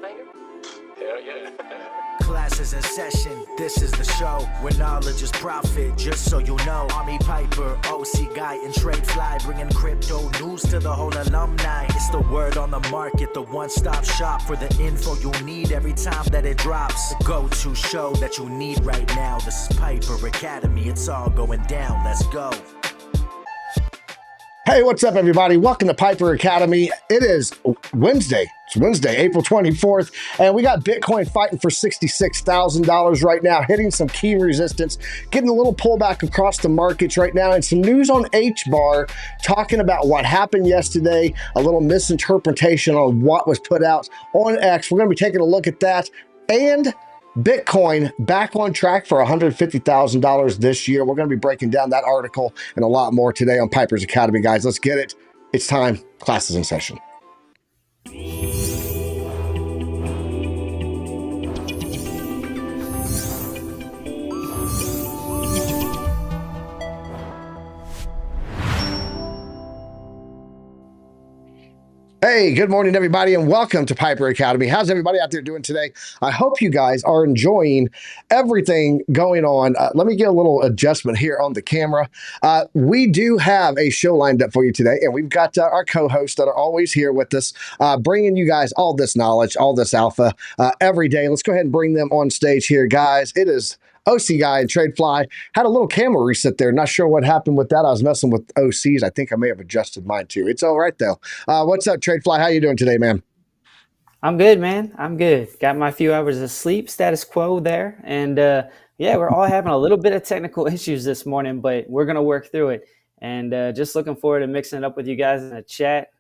banger? Hell yeah. Class is in session, this is the show where knowledge is profit, just so you know. Army Piper, OC Guy, and TradeFly, bringing crypto news to the whole alumni. It's the word on the market, the one-stop shop for the info you need every time that it drops. The go-to show that you need right now. This is Piper Academy, it's all going down, let's go. Hey, what's up, everybody? Welcome to Piper Academy. It is Wednesday. It's Wednesday, April 24th, and we got Bitcoin fighting for $66,000 right now, hitting some key resistance, getting a little pullback across the markets right now, and some news on HBAR talking about what happened yesterday, a little misinterpretation on what was put out on X. We're going to be taking a look at that, and Bitcoin back on track for $150,000 this year. We're going to be breaking down that article and a lot more today on Piper's Academy, guys. Let's get it. It's time. Class is in session. Hey, good morning, everybody, and welcome to Piper Academy. How's everybody out there doing today? I hope you guys are enjoying everything going on. Let me get a little adjustment here on the camera. We do have a show lined up for you today, and we've got our co-hosts that are always here with us, bringing you guys all this knowledge, all this alpha every day. Let's go ahead and bring them on stage here, guys. It is OC Guy and TradeFly. Had a little camera reset there. Not sure what happened with that. I was messing with OCs. I think I may have adjusted mine too. It's all right though. What's up, TradeFly? How you doing today, man? I'm good, man. I'm good. Got my few hours of sleep, status quo there. And yeah, we're all having a little bit of technical issues this morning, but we're going to work through it. And just looking forward to mixing it up with you guys in the chat.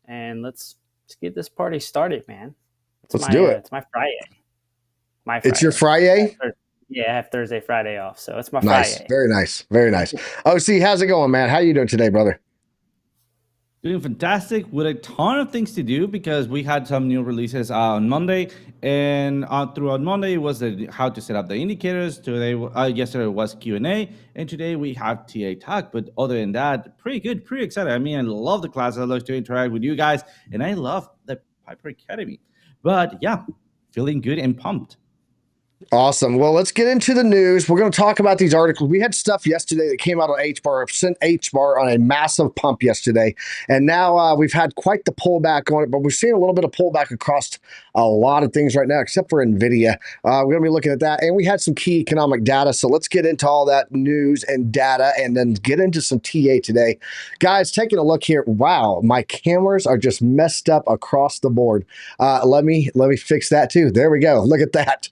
And let's get this party started, man. Let's do it. It's my Friday. It's your Friday? Yeah, I have Thursday, Friday off, so it's my nice. Friday. Very nice. Very nice. OC, how's it going, man? How you doing today, brother? Doing fantastic with a ton of things to do because we had some new releases on Monday, and throughout Monday it was how to set up the indicators. Today, yesterday was Q&A, and today we have TA Talk. But other than that, pretty good, pretty excited. I mean, I love the class. I love to interact with you guys, and I love the Piper Academy. But yeah, feeling good and pumped. Awesome. Well, let's get into the news. We're going to talk about these articles. We had stuff yesterday that came out on HBAR, sent HBAR on a massive pump yesterday. And now we've had quite the pullback on it, but we're seeing a little bit of pullback across a lot of things right now, except for NVIDIA. We're going to be looking at that. And we had some key economic data. So let's get into all that news and data and then get into some TA today. Guys, taking a look here. Wow, my cameras are just messed up across the board. Let me fix that too. There we go. Look at that.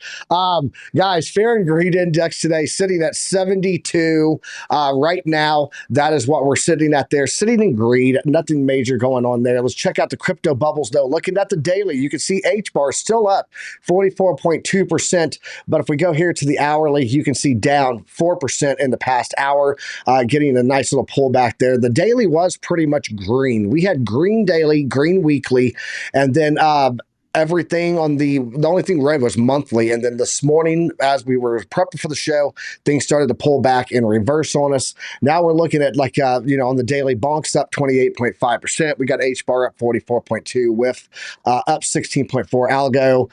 Guys, Fear and Greed Index today sitting at 72 right now. That is what we're sitting at there, sitting in greed. Nothing major going on there. Let's check out the crypto bubbles, though. Looking at the daily, you can see HBAR still up 44.2%. But if we go here to the hourly, you can see down 4% in the past hour, getting a nice little pullback there. The daily was pretty much green. We had green daily, green weekly, and then everything on the only thing red was monthly. And then this morning, as we were prepping for the show, things started to pull back in reverse on us. Now we're looking at like, on the daily, bonks up 28.5%. We got HBAR up 44.2, WIF up 16.4, algo.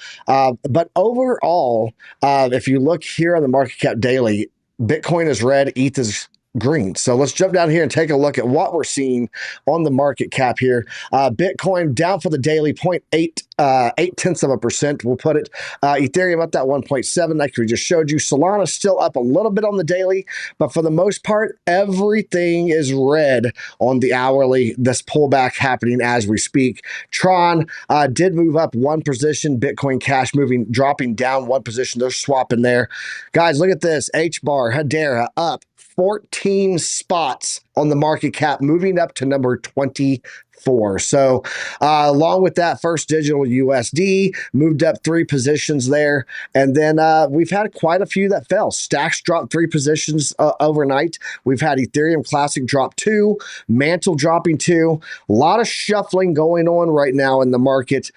But overall, if you look here on the market cap daily, Bitcoin is red, ETH is green. So let's jump down here and take a look at what we're seeing on the market cap here. Bitcoin down for the daily 0.8%. We'll put it. Ethereum up that 1.7 like we just showed you. Solana still up a little bit on the daily, but for the most part, everything is red on the hourly. This pullback happening as we speak. Tron did move up one position. Bitcoin Cash dropping down one position. They're swapping there. Guys, look at this. HBAR, Hedera up 14 spots on the market cap, moving up to number 24. So along with that, First Digital USD moved up 3 positions there. And then we've had quite a few that fell. Stacks dropped 3 positions overnight. We've had Ethereum Classic drop 2, Mantle dropping 2. A lot of shuffling going on right now in the market.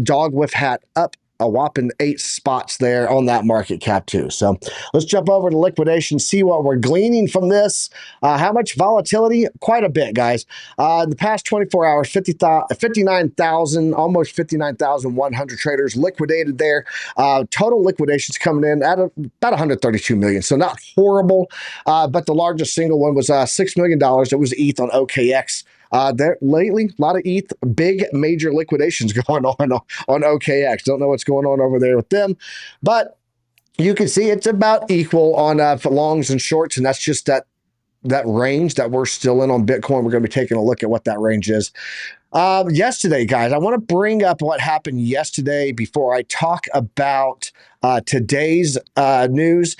Dog with Hat up a whopping 8 spots there on that market cap too. So let's jump over to liquidation, see what we're gleaning from this. How much volatility? Quite a bit, guys. In the past 24 hours, 59,000, almost 59,100 traders liquidated there. Total liquidations coming in at about 132 million. So not horrible, but the largest single one was $6 million. It was ETH on OKX. There lately, a lot of ETH, big major liquidations going on OKX. Don't know what's going on over there with them, but you can see it's about equal on for longs and shorts, and that's just that range that we're still in on Bitcoin. We're going to be taking a look at what that range is. Yesterday, guys, I want to bring up what happened yesterday before I talk about today's news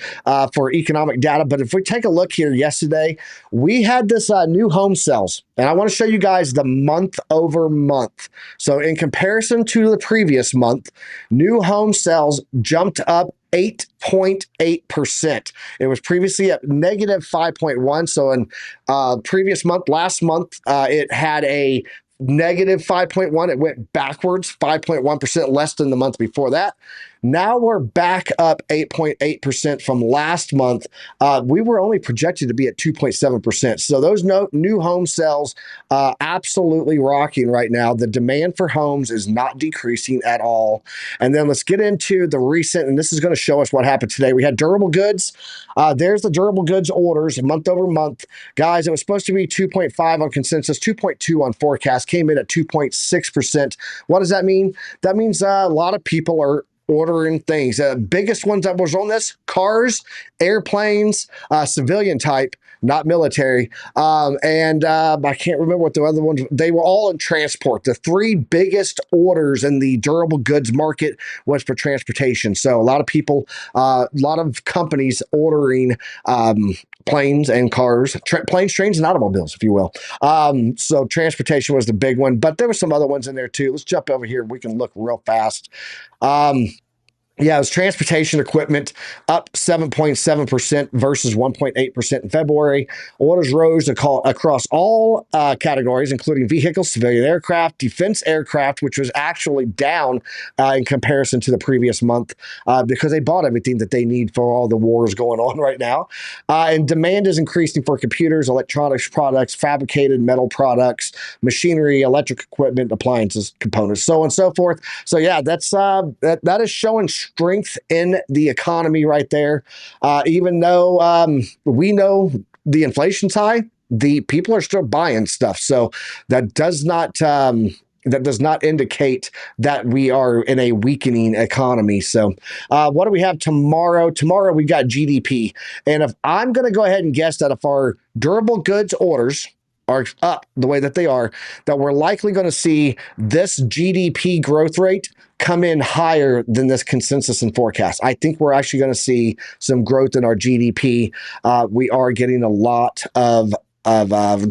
for economic data. But if we take a look here yesterday, we had this new home sales, and I want to show you guys the month over month. So in comparison to the previous month, new home sales jumped up 8.8%. It was previously at negative 5.1. So in previous month, last month, it had a negative 5.1. It went backwards 5.1% less than the month before that. Now we're back up 8.8% from last month. We were only projected to be at 2.7%. So those new home sales absolutely rocking right now. The demand for homes is not decreasing at all. And then let's get into the recent, and this is going to show us what happened today. We had durable goods. There's the durable goods orders month over month. Guys, it was supposed to be 2.5 on consensus, 2.2 on forecast, came in at 2.6%. What does that mean? That means a lot of people are ordering things. Biggest ones that was on this: cars, airplanes, civilian type, not military. And I can't remember what the other ones, they were all in transport. The 3 biggest orders in the durable goods market was for transportation. So a lot of people, a lot of companies ordering planes and cars, planes, trains, and automobiles, if you will. So transportation was the big one, but there were some other ones in there too. Let's jump over here. We can look real fast. Yeah, it was transportation equipment up 7.7% versus 1.8% in February. Orders rose across all categories, including vehicles, civilian aircraft, defense aircraft, which was actually down in comparison to the previous month because they bought everything that they need for all the wars going on right now. And demand is increasing for computers, electronics products, fabricated metal products, machinery, electric equipment, appliances, components, so on and so forth. So yeah, that's that is showing strength in the economy right there. Even though we know the inflation's high, the people are still buying stuff. So that does not indicate that we are in a weakening economy. So what do we have tomorrow? Tomorrow we got GDP. And if I'm going to go ahead and guess that if our durable goods orders are up the way that they are, that we're likely going to see this GDP growth rate come in higher than this consensus and forecast. I think we're actually going to see some growth in our GDP. We are getting a lot of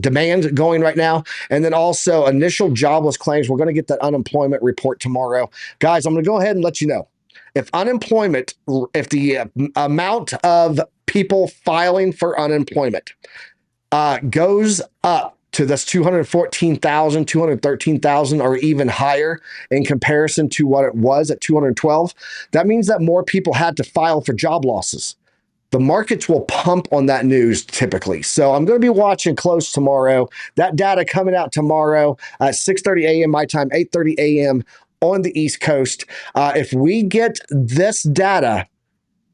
demand going right now. And then also initial jobless claims. We're going to get that unemployment report tomorrow. Guys, I'm going to go ahead and let you know. If the amount of people filing for unemployment goes up to this 214,000, 213,000, or even higher in comparison to what it was at 212, that means that more people had to file for job losses. The markets will pump on that news typically. So I'm going to be watching close tomorrow. That data coming out tomorrow at 6:30 a.m. my time, 8:30 a.m. on the East Coast. If we get this data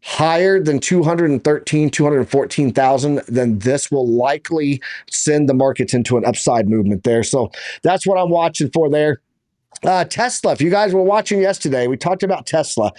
higher than 214,000, then this will likely send the markets into an upside movement there. So that's what I'm watching for there. Tesla, if you guys were watching yesterday, we talked about Tesla.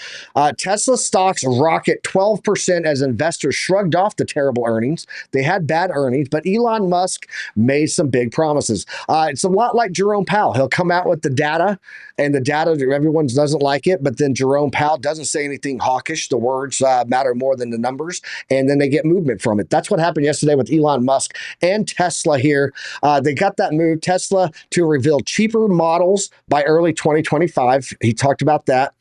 Tesla stocks rocket 12% as investors shrugged off the terrible earnings. They had bad earnings, but Elon Musk made some big promises. It's a lot like Jerome Powell. He'll come out with the data, and the data, everyone doesn't like it, but then Jerome Powell doesn't say anything hawkish. The words matter more than the numbers, and then they get movement from it. That's what happened yesterday with Elon Musk and Tesla here. They got that move, Tesla, to reveal cheaper models by early 2025. He talked about that.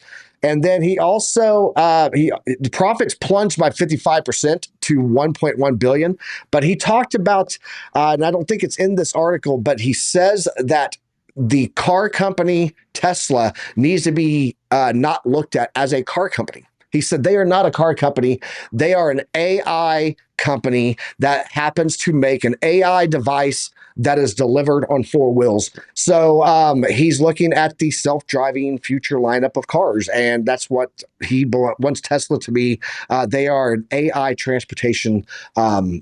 And then he also, the profits plunged by 55% to 1.1 billion. But he talked about, and I don't think it's in this article, but he says that the car company Tesla needs to be not looked at as a car company. He said they are not a car company. They are an AI company that happens to make an AI device that is delivered on four wheels. So he's looking at the self-driving future lineup of cars, and that's what he wants Tesla to be. They are an AI transportation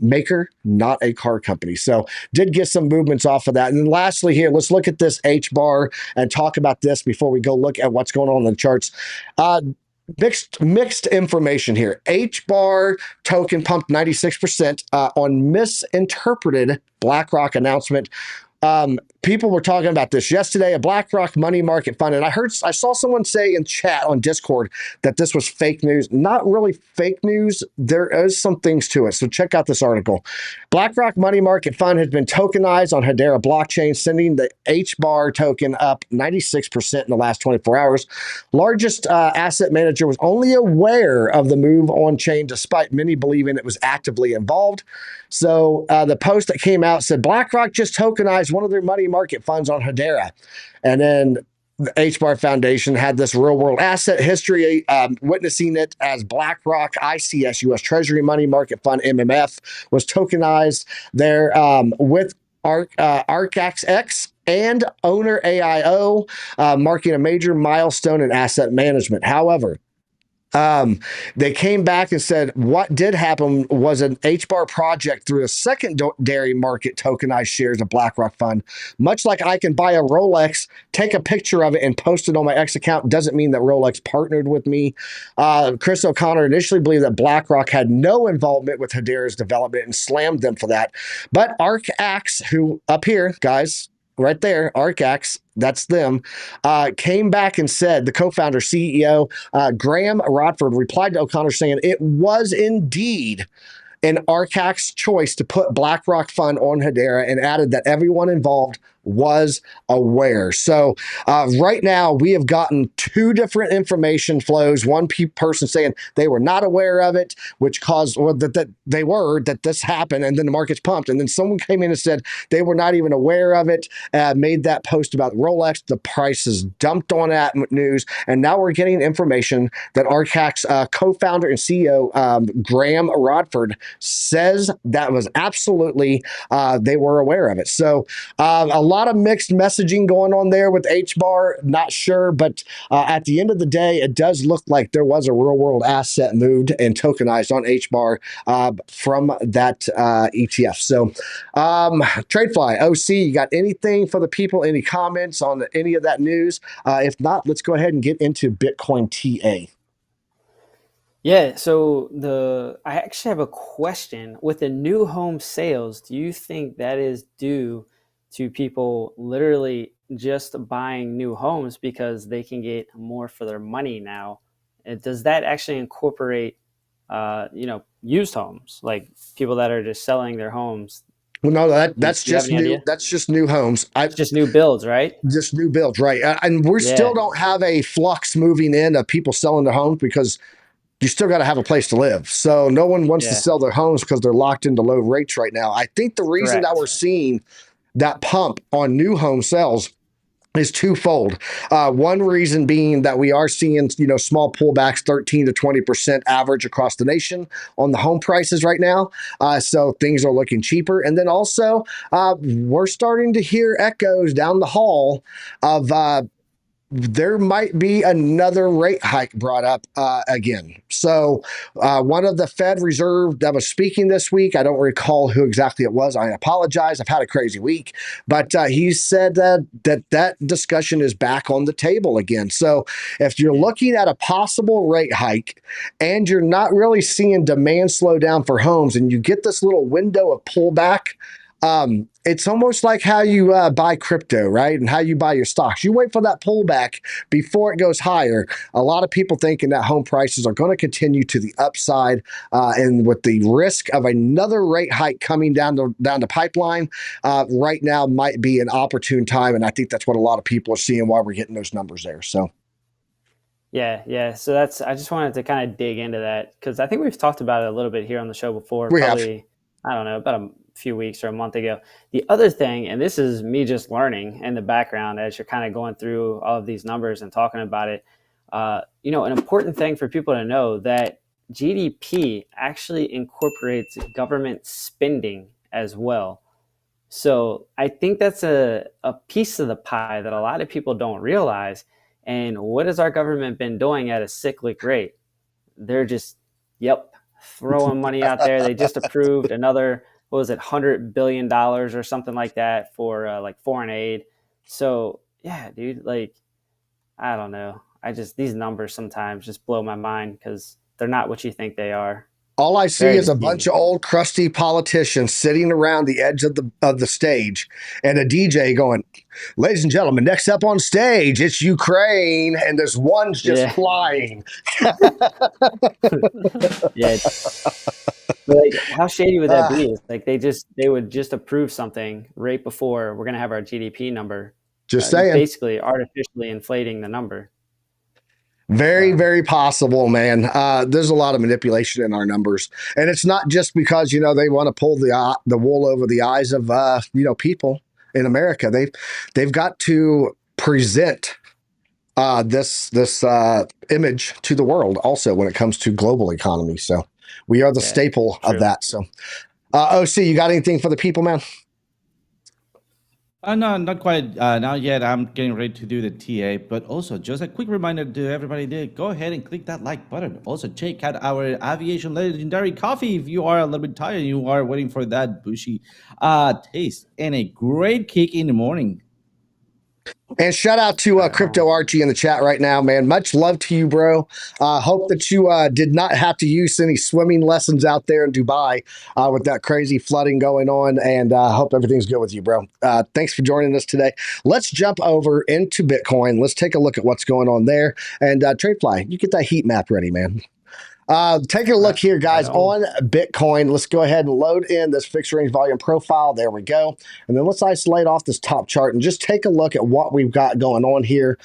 maker, not a car company. So did get some movements off of that. And then lastly here, let's look at this HBAR and talk about this before we go look at what's going on in the charts. Mixed information here. HBAR token pumped 96% on misinterpreted BlackRock announcement. People were talking about this yesterday, a BlackRock money market fund, and I saw someone say in chat on Discord that this was fake news. Not really fake news. There is some things to it. So check out this article. BlackRock money market fund has been tokenized on Hedera blockchain, sending the HBAR token up 96% in the last 24 hours. Largest asset manager was only aware of the move on chain, despite many believing it was actively involved. So the post that came out said BlackRock just tokenized one of their money market funds on Hedera. And then the HBAR Foundation had this real world asset history, witnessing it as BlackRock ICS US Treasury Money Market Fund MMF was tokenized there with ARCAX and Owner AIO, marking a major milestone in asset management. However, they came back and said what did happen was an HBAR project through a secondary market tokenized shares of BlackRock fund. Much like I can buy a Rolex, take a picture of it, and post it on my X account, doesn't mean that Rolex partnered with me. Chris O'Connor initially believed that BlackRock had no involvement with Hedera's development and slammed them for that. But ARCAX, who up here, guys, right there, ARCAX, that's them, came back and said, the co-founder, CEO, Graham Rodford, replied to O'Connor saying it was indeed an ARCAX choice to put BlackRock fund on Hedera, and added that everyone involved was aware. So right now we have gotten two different information flows. One person saying they were not aware of it, which caused, or that they were, that this happened, and then the market's pumped. And then someone came in and said they were not even aware of it, made that post about Rolex. The prices dumped on that news. And now we're getting information that ARCAX co-founder and CEO Graham Rodford says that was absolutely, they were aware of it. So a lot of mixed messaging going on there with HBAR, not sure, but at the end of the day, it does look like there was a real world asset moved and tokenized on HBAR from that ETF. So TradeFly, OC, you got anything for the people, any comments on any of that news? If not, let's go ahead and get into Bitcoin TA. Yeah, so I actually have a question. With the new home sales, do you think that is due to people literally just buying new homes because they can get more for their money now? And does that actually incorporate, used homes, like people that are just selling their homes? Well, no, that's Do you have just any new. idea? That's just new homes. It's just new builds, right? Just new builds, right? And we still Yeah, don't have a flux moving in of people selling their homes, because you still got to have a place to live. So no one wants to yeah, sell their homes because they're locked into low rates right now. I think the reason that correct. we're seeing that pump on new home sales is twofold. One reason being that we are seeing, small pullbacks, 13 to 20% average across the nation on the home prices right now. So things are looking cheaper. And then also, we're starting to hear echoes down the hall of there might be another rate hike brought up again. So one of the Fed Reserve that was speaking this week, I don't recall who exactly it was. I apologize. I've had a crazy week. But he said that discussion is back on the table again. So if you're looking at a possible rate hike and you're not really seeing demand slow down for homes, and you get this little window of pullback, it's almost like how you buy crypto, right? And how you buy your stocks. You wait for that pullback before it goes higher. A lot of people thinking that home prices are going to continue to the upside, and with the risk of another rate hike coming down the pipeline, right now might be an opportune time. And I think that's what a lot of people are seeing while we're getting those numbers there. So. Yeah. So I just wanted to kind of dig into that, because I think we've talked about it a little bit here on the show before. We have. Probably, I don't know, about few weeks or a month ago. The other thing, and this is me just learning in the background as you're kind of going through all of these numbers and talking about it, an important thing for people to know that GDP actually incorporates government spending as well. So I think that's a piece of the pie that a lot of people don't realize. And what has our government been doing at a cyclic rate? They're just, throwing money out there. They just approved another, what was it, $100 billion or something like that for like foreign aid. So yeah, dude, like, I don't know. These numbers sometimes just blow my mind because they're not what you think they are. All I see Very is a deceiving. bunch of old crusty politicians sitting around the edge of the stage and a DJ going, "Ladies and gentlemen, next up on stage, it's Ukraine," and there's one's just flying. Yeah. Like, how shady would that be? It's like they would just approve something right before we're gonna have our GDP number. Just saying. Basically artificially inflating the number. Very, very possible, man. There's a lot of manipulation in our numbers, and it's not just because they want to pull the wool over the eyes of people in America. They've got to present this image to the world also when it comes to global economy. So we are the staple of that. So, OC, you got anything for the people, man? No, not quite. Not yet. I'm getting ready to do the TA, but also just a quick reminder to everybody to go ahead and click that like button. Also, check out our Aviation Legendary Coffee if you are a little bit tired and you are waiting for that bushy taste and a great kick in the morning. And shout out to Crypto Archie in the chat right now, man. Much love to you, bro. Hope that you did not have to use any swimming lessons out there in Dubai with that crazy flooding going on. And hope everything's good with you, bro. Thanks for joining us today. Let's jump over into Bitcoin. Let's take a look at what's going on there. And TradeFly, you get that heat map ready, man. Taking a look here, guys, on Bitcoin. Let's go ahead and load in this fixed range volume profile. There we go. And then let's isolate off this top chart and just take a look at what we've got going on here.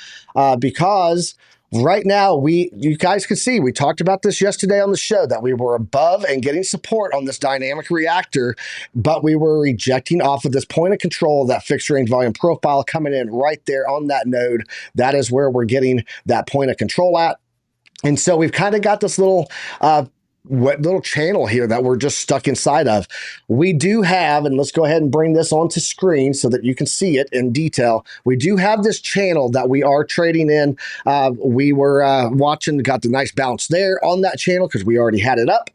Because right now, you guys can see, we talked about this yesterday on the show, that we were above and getting support on this dynamic reactor, but we were rejecting off of this point of control, that fixed range volume profile coming in right there on that node. That is where we're getting that point of control at. And so we've kind of got this little channel here that we're just stuck inside of. We do have, and let's go ahead and bring this onto screen so that you can see it in detail. We do have this channel that we are trading in. We were watching, got the nice bounce there on that channel because we already had it up.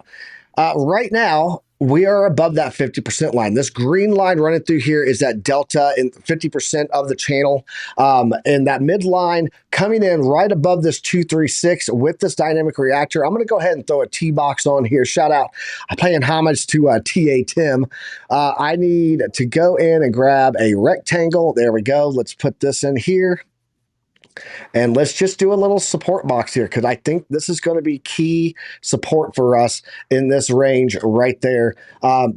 Right now, we are above that 50% line. This green line running through here is that delta in 50% of the channel. And that midline coming in right above this 236 with this dynamic reactor. I'm going to go ahead and throw a T-box on here. Shout out. I'm paying homage to TA Tim. I need to go in and grab a rectangle. There we go. Let's put this in here. And let's just do a little support box here because I think this is going to be key support for us in this range right there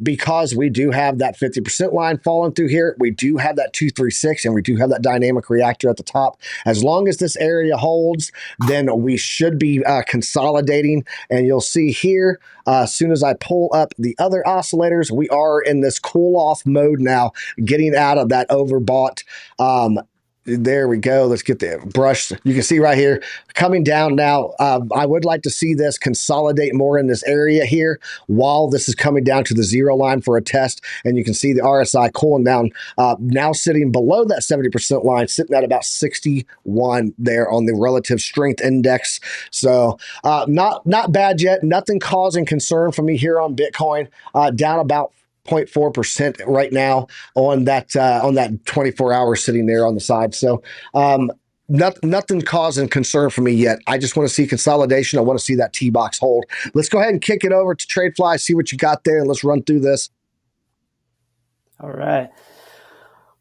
because we do have that 50% line falling through here. We do have that 236 and we do have that dynamic reactor at the top. As long as this area holds, then we should be consolidating. And you'll see here, as soon as I pull up the other oscillators, we are in this cool off mode now, getting out of that overbought there we go. Let's get the brush. You can see right here coming down now. I would like to see this consolidate more in this area here while this is coming down to the zero line for a test. And you can see the RSI cooling down now sitting below that 70% line, sitting at about 61 there on the relative strength index. So not bad yet. Nothing causing concern for me here on Bitcoin. Down about 0.4% right now on that 24 hours sitting there on the side. So nothing causing concern for me yet. I just want to see consolidation. I want to see that T-box hold. Let's go ahead and kick it over to TradeFly, see what you got there, and let's run through this. All right.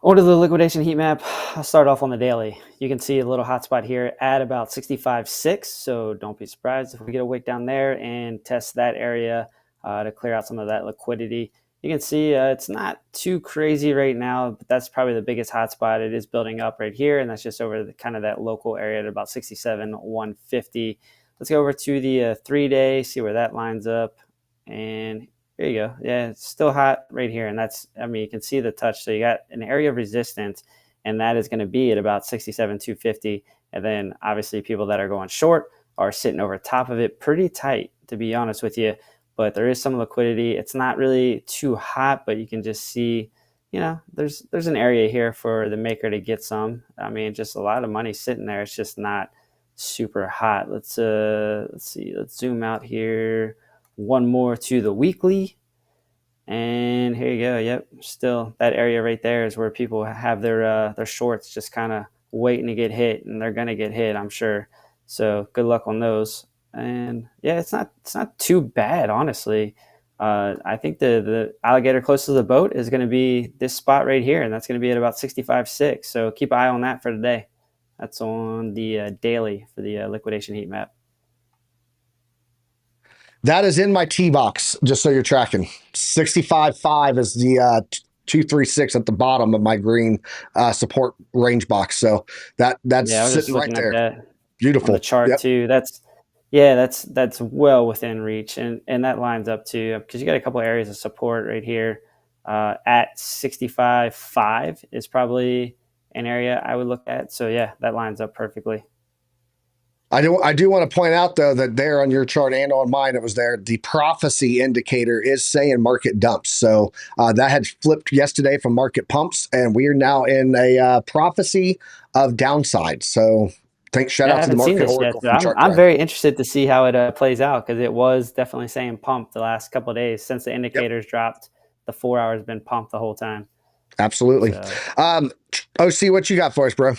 On to the liquidation heat map. I'll start off on the daily. You can see a little hotspot here at about 65.6. So don't be surprised if we get a wick down there and test that area to clear out some of that liquidity. You can see it's not too crazy right now, but that's probably the biggest hotspot. It is building up right here, and that's just over the kind of that local area at about 67.150. Let's go over to the 3-day, see where that lines up. And Here you go. Yeah, it's still hot right here. And that's, I mean, you can see the touch. So you got an area of resistance, and that is going to be at about 67,250. And then obviously people that are going short are sitting over top of it pretty tight, to be honest with you. But there is some liquidity. It's not really too hot, but you can just see, you know, there's an area here for the maker to get some. I mean, just a lot of money sitting there. It's just not super hot. Let's see. Let's zoom out here. One more to the weekly, and here you go. Yep, still that area right there is where people have their shorts just kind of waiting to get hit, and they're gonna get hit, I'm sure. So good luck on those. And yeah, it's not too bad, honestly. I think the alligator close to the boat is going to be this spot right here, and that's going to be at about 65.6. So keep an eye on that for today. That's on the daily for the liquidation heat map. That is in my T box, just so you're tracking. 65.5 is the 236 at the bottom of my green support range box. So that's Yeah, I was just sitting right looking there. at that Beautiful. on the chart Yep. too. That's well within reach, and that lines up too because you got a couple areas of support right here. At 65.5 is probably an area I would look at. So yeah, that lines up perfectly. I do want to point out though that there on your chart and on mine it was there. The prophecy indicator is saying market dumps, so that had flipped yesterday from market pumps, and we are now in a prophecy of downside. So shout out to the market oracle from chart. I'm very interested to see how it plays out because it was definitely saying pump the last couple of days since the indicators dropped. The 4 hours been pumped the whole time. Absolutely. So. OC, what you got for us, bro?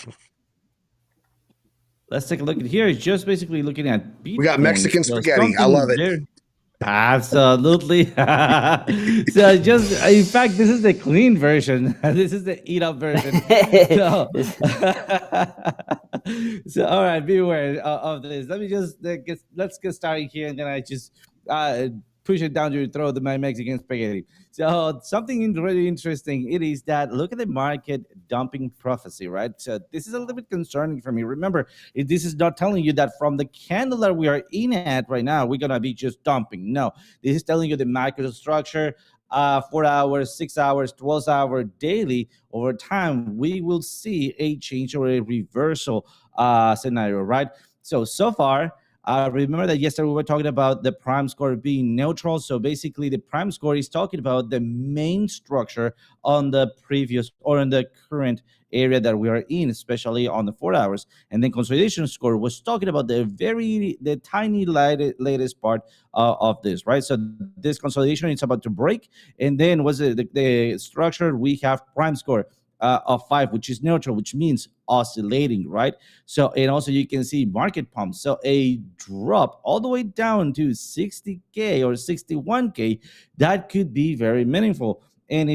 Let's take a look at here. It's just basically looking at Bitcoin. We got Mexican spaghetti. I love it. Absolutely. So just, in fact, this is the clean version. This is the eat up version. So all right, be aware of this. Let me just let's get started here, and then I just push it down your throat, my Mexican spaghetti. So something really interesting, it is that look at the market dumping prophecy, right? So this is a little bit concerning for me. Remember, this is not telling you that from the candle that we are in at right now, we're going to be just dumping. No, this is telling you the microstructure, 4 hours, 6 hours, 12-hour daily. Over time, we will see a change or a reversal scenario, right? So far, remember that yesterday we were talking about the prime score being neutral. So basically the prime score is talking about the main structure on the previous or in the current area that we are in, especially on the 4 hours. And then consolidation score was talking about the tiny latest part of this, right? So this consolidation is about to break. And then was the structure, we have prime score of 5, which is neutral, which means oscillating, right? So, and also you can see market pumps. So a drop all the way down to 60K or 61K, that could be very meaningful. And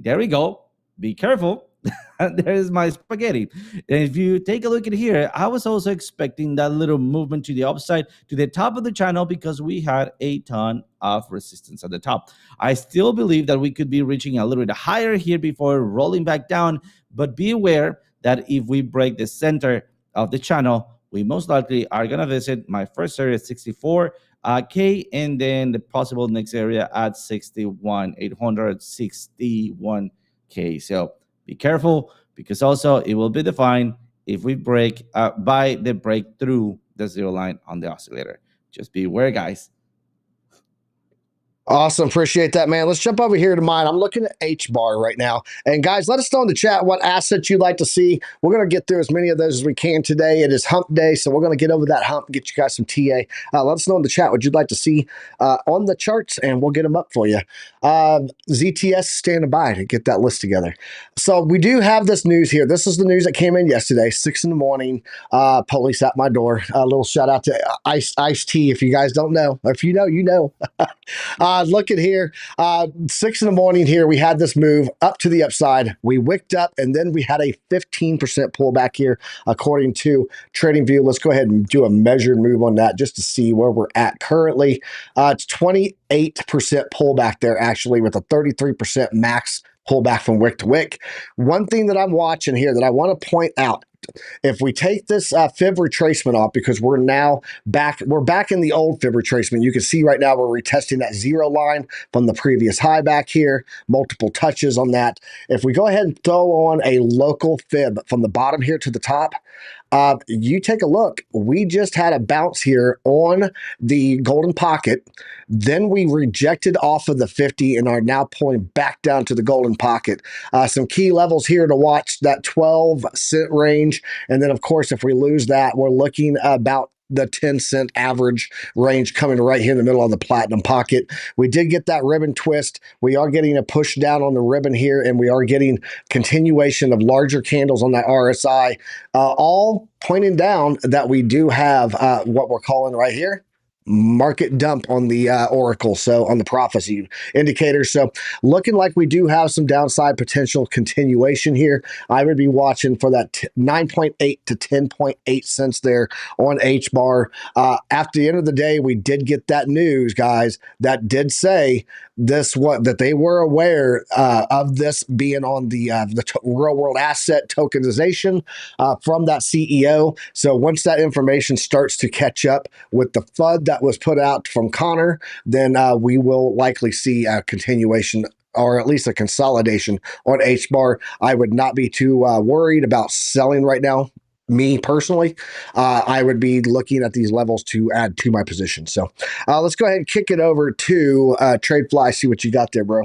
there we go, be careful. There's my spaghetti. And if you take a look at here, I was also expecting that little movement to the upside, to the top of the channel, because we had a ton of resistance at the top. I still believe that we could be reaching a little bit higher here before rolling back down, but be aware that if we break the center of the channel, we most likely are going to visit my first area at 64K, and then the possible next area at 61,861K. So be careful, because also it will be defined if we break by the breakthrough the zero line on the oscillator. Just be aware, guys. Awesome. Appreciate that, man. Let's jump over here to mine. I'm looking at HBAR right now. And guys, let us know in the chat what assets you'd like to see. We're going to get through as many of those as we can today. It is hump day, so we're going to get over that hump and get you guys some TA. Let us know in the chat what you'd like to see on the charts, and we'll get them up for you. ZTS standing by to get that list together. So we do have this news here. This is the news that came in yesterday, 6 in the morning. Police at my door. A little shout out to Ice T. If you guys don't know, or if you know, you know. Look at here, 6 in the morning here, we had this move up to the upside. We wicked up, and then we had a 15% pullback here, according to TradingView. Let's go ahead and do a measured move on that just to see where we're at currently. It's 28% pullback there, actually, with a 33% max pullback from wick to wick. One thing that I'm watching here that I want to point out, if we take this fib retracement off, because we're back in the old fib retracement. You can see right now we're retesting that zero line from the previous high back here, multiple touches on that. If we go ahead and throw on a local fib from the bottom here to the top, you take a look. We just had a bounce here on the golden pocket. Then we rejected off of the 50 and are now pulling back down to the golden pocket. Some key levels here to watch, that 12-cent range. And then, of course, if we lose that, we're looking about the 10-cent average range coming right here in the middle of the platinum pocket. We did get that ribbon twist. We are getting a push down on the ribbon here, and we are getting continuation of larger candles on that RSI, all pointing down that we do have what we're calling right here market dump on the oracle, so on the prophecy indicators. So looking like we do have some downside potential continuation here. I would be watching for that 9.8 to 10.8 cents there on HBAR. After the end of the day, we did get that news, guys, that did say that they were aware of this being on the real world asset tokenization from that CEO. So once that information starts to catch up with the FUD that was put out from Connor, then we will likely see a continuation or at least a consolidation on HBAR. I would not be too worried about selling right now. Me personally, I would be looking at these levels to add to my position. So let's go ahead and kick it over to TradeFly, see what you got there, bro.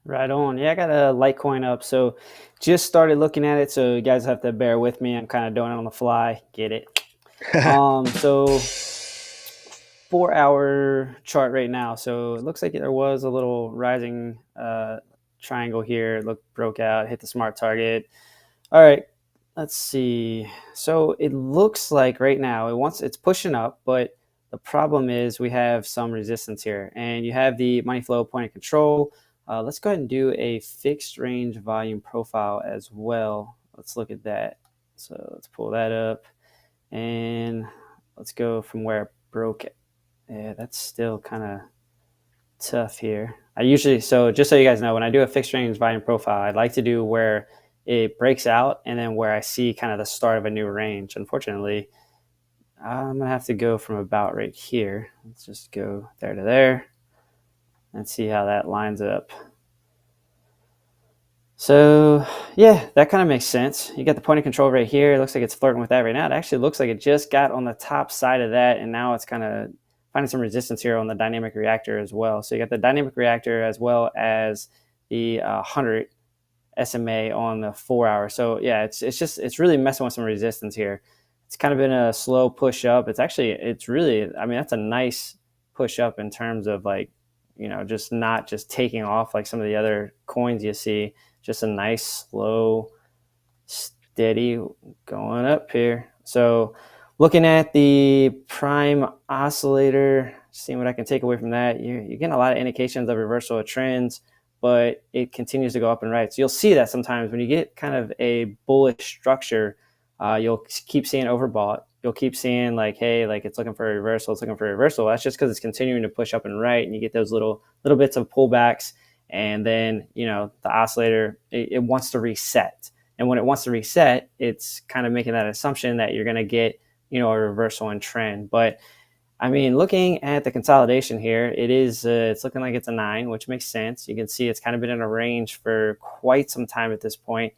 Right on. Yeah, I got a Litecoin up. So just started looking at it. So you guys have to bear with me. I'm kind of doing it on the fly. Get it? So 4-hour chart right now. So it looks like there was a little rising triangle here. It broke out, hit the smart target. All right. Let's see. So it looks like right now it's pushing up, but the problem is we have some resistance here, and you have the money flow point of control. Let's go ahead and do a fixed range volume profile as well. Let's look at that. So let's pull that up, and let's go from where it broke. Yeah, that's still kind of tough here. So just so you guys know, when I do a fixed range volume profile, I'd like to do where it breaks out and then where I see kind of the start of a new range. Unfortunately, I'm gonna have to go from about right here. Let's just go there to there and see how that lines up. So yeah, that kind of makes sense. You got the point of control right here. It looks like it's flirting with that right now. It actually looks like it just got on the top side of that, and now it's kind of finding some resistance here on the dynamic reactor as well. So you got the dynamic reactor as well as the 100 SMA on the 4-hour. So yeah, it's really messing with some resistance here. It's kind of been a slow push up. It's really, I mean, that's a nice push up in terms of like, just not just taking off like some of the other coins you see, just a nice, slow, steady going up here. So looking at the prime oscillator, seeing what I can take away from that, you're getting a lot of indications of reversal of trends, but it continues to go up and right. So you'll see that sometimes when you get kind of a bullish structure, you'll keep seeing overbought. You'll keep seeing like, hey, like it's looking for a reversal. It's looking for a reversal. That's just because it's continuing to push up and right, and you get those little bits of pullbacks, and then the oscillator it wants to reset. And when it wants to reset, it's kind of making that assumption that you're going to get a reversal in trend. But I mean, looking at the consolidation here, it's looking like it's a 9, which makes sense. You can see it's kind of been in a range for quite some time at this point,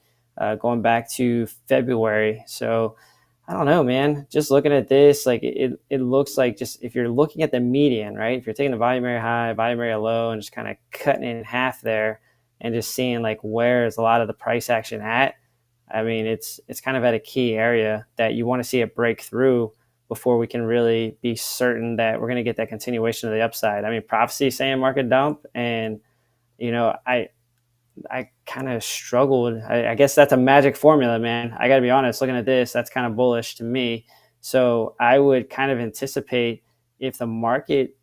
going back to February. So I don't know, man. Just looking at this, like it looks like, just if you're looking at the median, right? If you're taking the volume area high, volume area low, and just kind of cutting it in half there, and just seeing like where is a lot of the price action at. I mean, it's kind of at a key area that you want to see it break through before we can really be certain that we're going to get that continuation of the upside. I mean, prophecy saying market dump, and I kind of struggled. I guess that's a magic formula, man. I got to be honest, looking at this, that's kind of bullish to me. So I would kind of anticipate if the market,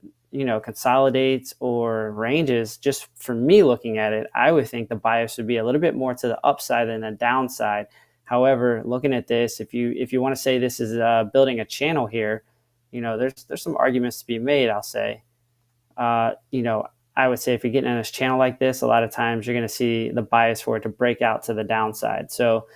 consolidates or ranges, just for me looking at it, I would think the bias would be a little bit more to the upside than the downside. However, looking at this, if you want to say this is building a channel here, there's some arguments to be made, I'll say. I would say if you're getting in this channel like this, a lot of times you're going to see the bias for it to break out to the downside. So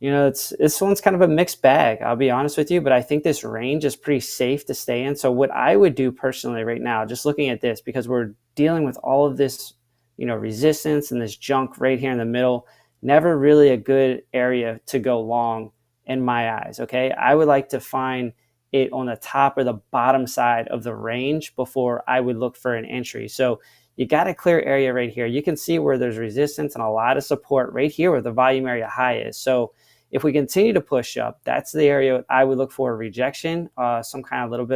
this one's kind of a mixed bag, I'll be honest with you, but I think this range is pretty safe to stay in. So what I would do personally right now, just looking at this, because we're dealing with all of this, resistance and this junk right here in the middle, never really a good area to go long in my eyes. Okay. I would like to find it on the top or the bottom side of the range before I would look for an entry. So you got a clear area right here. You can see where there's resistance and a lot of support right here where the volume area high is. So if we continue to push up, that's the area I would look for a rejection, some kind of a little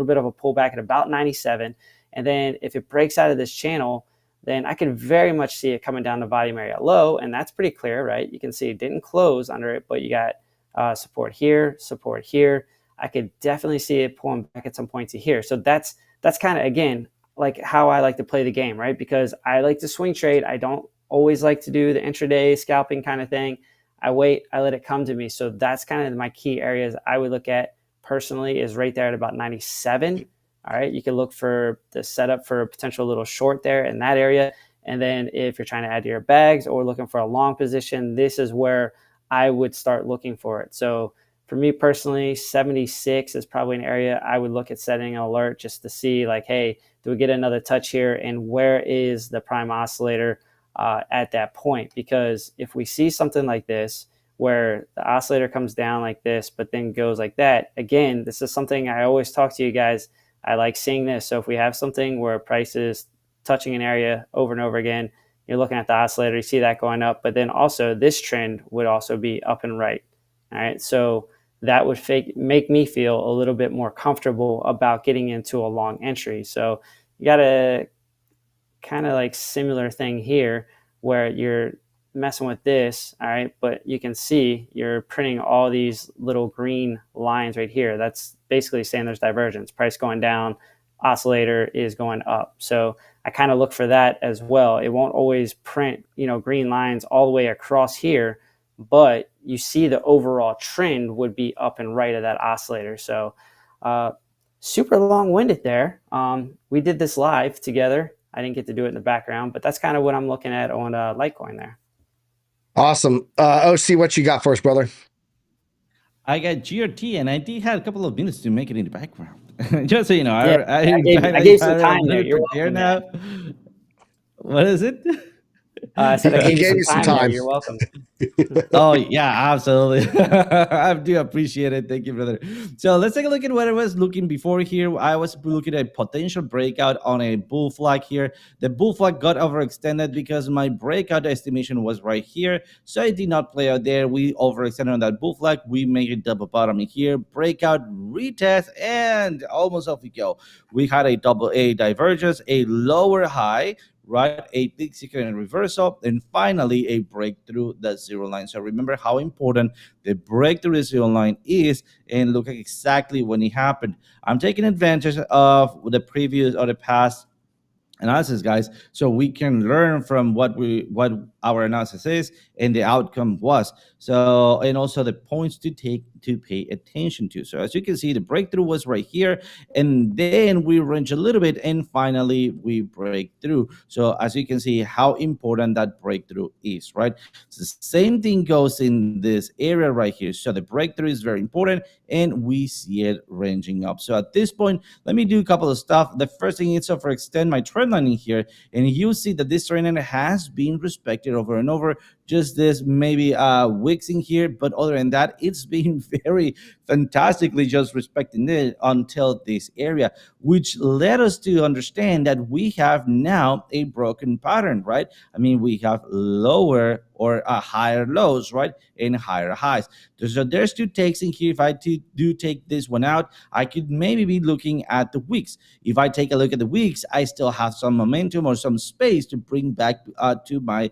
bit of a pullback at about 97. And then if it breaks out of this channel, then I can very much see it coming down to volume area low. And that's pretty clear, right? You can see it didn't close under it, but you got support here, support here. I could definitely see it pulling back at some point to here. So that's kind of, again, like how I like to play the game, right? Because I like to swing trade. I don't always like to do the intraday scalping kind of thing. I wait, I let it come to me. So that's kind of my key areas I would look at personally is right there at about 97. All right, you can look for the setup for a potential little short there in that area. And then if you're trying to add to your bags or looking for a long position, this is where I would start looking for it. So for me personally, 76 is probably an area I would look at setting an alert just to see like, hey, do we get another touch here? And where is the prime oscillator at that point? Because if we see something like this, where the oscillator comes down like this, but then goes like that, again, this is something I always talk to you guys. I like seeing this. So if we have something where price is touching an area over and over again, you're looking at the oscillator, you see that going up, but then also this trend would also be up and right. All right. So that would make me feel a little bit more comfortable about getting into a long entry. So you got a kind of like similar thing here where you're messing with this, all right, but you can see you're printing all these little green lines right here. That's basically saying there's divergence. Price going down, oscillator is going up. So I kind of look for that as well. It won't always print, green lines all the way across here, but you see the overall trend would be up and right of that oscillator. So super long-winded there. We did this live together. I didn't get to do it in the background, but that's kind of what I'm looking at on Litecoin there. Awesome. OC, what you got for us, brother? I got GRT, and I did have a couple of minutes to make it in the background. Just so you know, I gave some time there. You're welcome. Now. What is it? I said I gave you some time. You're welcome. Oh, yeah, absolutely. I do appreciate it. Thank you, brother. So let's take a look at what I was looking before here. I was looking at potential breakout on a bull flag here. The bull flag got overextended because my breakout estimation was right here. So it did not play out there. We overextended on that bull flag. We make a double bottom here, breakout, retest, and almost off we go. We had a double A divergence, a lower high, right, a big second reversal, and finally a breakthrough the zero line. So remember how important the breakthrough zero line is, and look at exactly when it happened. I'm taking advantage of the previous or the past analysis, guys, so we can learn from what our analysis is and the outcome was. So, and also the points to pay attention to. So as you can see, the breakthrough was right here, and then we range a little bit, and finally we break through. So as you can see how important that breakthrough is, right? So the same thing goes in this area right here. So the breakthrough is very important, and we see it ranging up. So at this point, let me do a couple of stuff. The first thing is to extend my trend line in here, and you see that this trend line has been respected over and over. Just this maybe wicks in here, but other than that, it's been very fantastically just respecting it until this area, which led us to understand that we have now a broken pattern, right? I mean, we have lower or higher lows, right, and higher highs. So there's two takes in here. If I do take this one out, I could maybe be looking at the weeks. If I take a look at the weeks, I still have some momentum or some space to bring back to my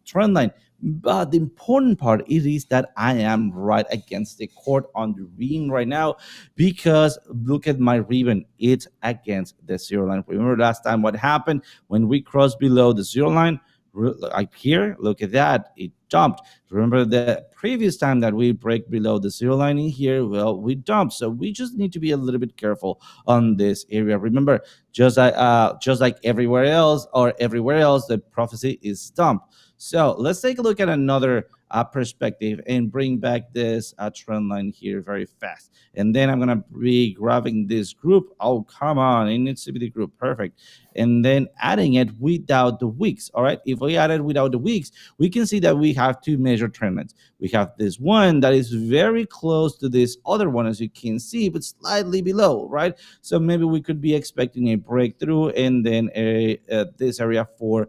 trend line. But the important part is that I am right against the court on the ribbon right now, because look at my ribbon, it's against the zero line. Remember last time what happened when we crossed below the zero line? Like here, look at that, it jumped. Remember the previous time that we break below the zero line in here, well, we dumped. So we just need to be a little bit careful on this area. Remember, just like everywhere else, the prophecy is dumped. So let's take a look at another perspective and bring back this trend line here very fast. And then I'm going to be grabbing this group. Oh, come on. It needs to be the group. Perfect. And then adding it without the wicks. All right. If we add it without the wicks, we can see that we have two major trend lines. We have this one that is very close to this other one, as you can see, but slightly below, right? So maybe we could be expecting a breakthrough and then this area for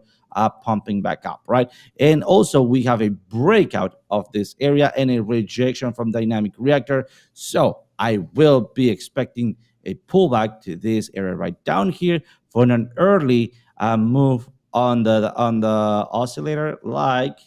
pumping back up, right? And also we have a breakout of this area and a rejection from dynamic reactor. So I will be expecting a pullback to this area right down here for an early move on the oscillator, like,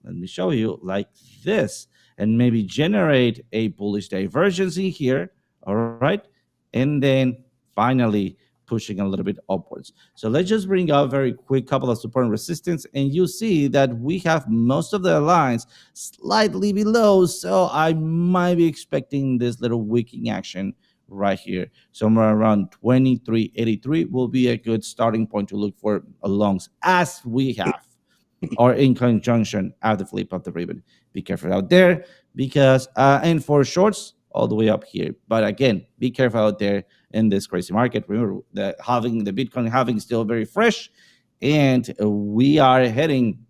let me show you, like this, and maybe generate a bullish divergency here. All right. And then finally pushing a little bit upwards. So let's just bring out very quick couple of support and resistance, and you see that we have most of the lines slightly below. So I might be expecting this little wicking action right here. Somewhere around 23.83 will be a good starting point to look for longs, as we have, or in conjunction at the flip of the ribbon. Be careful out there, because and for shorts all the way up here. But again, be careful out there in this crazy market. Remember that having the Bitcoin having still very fresh, and we are heading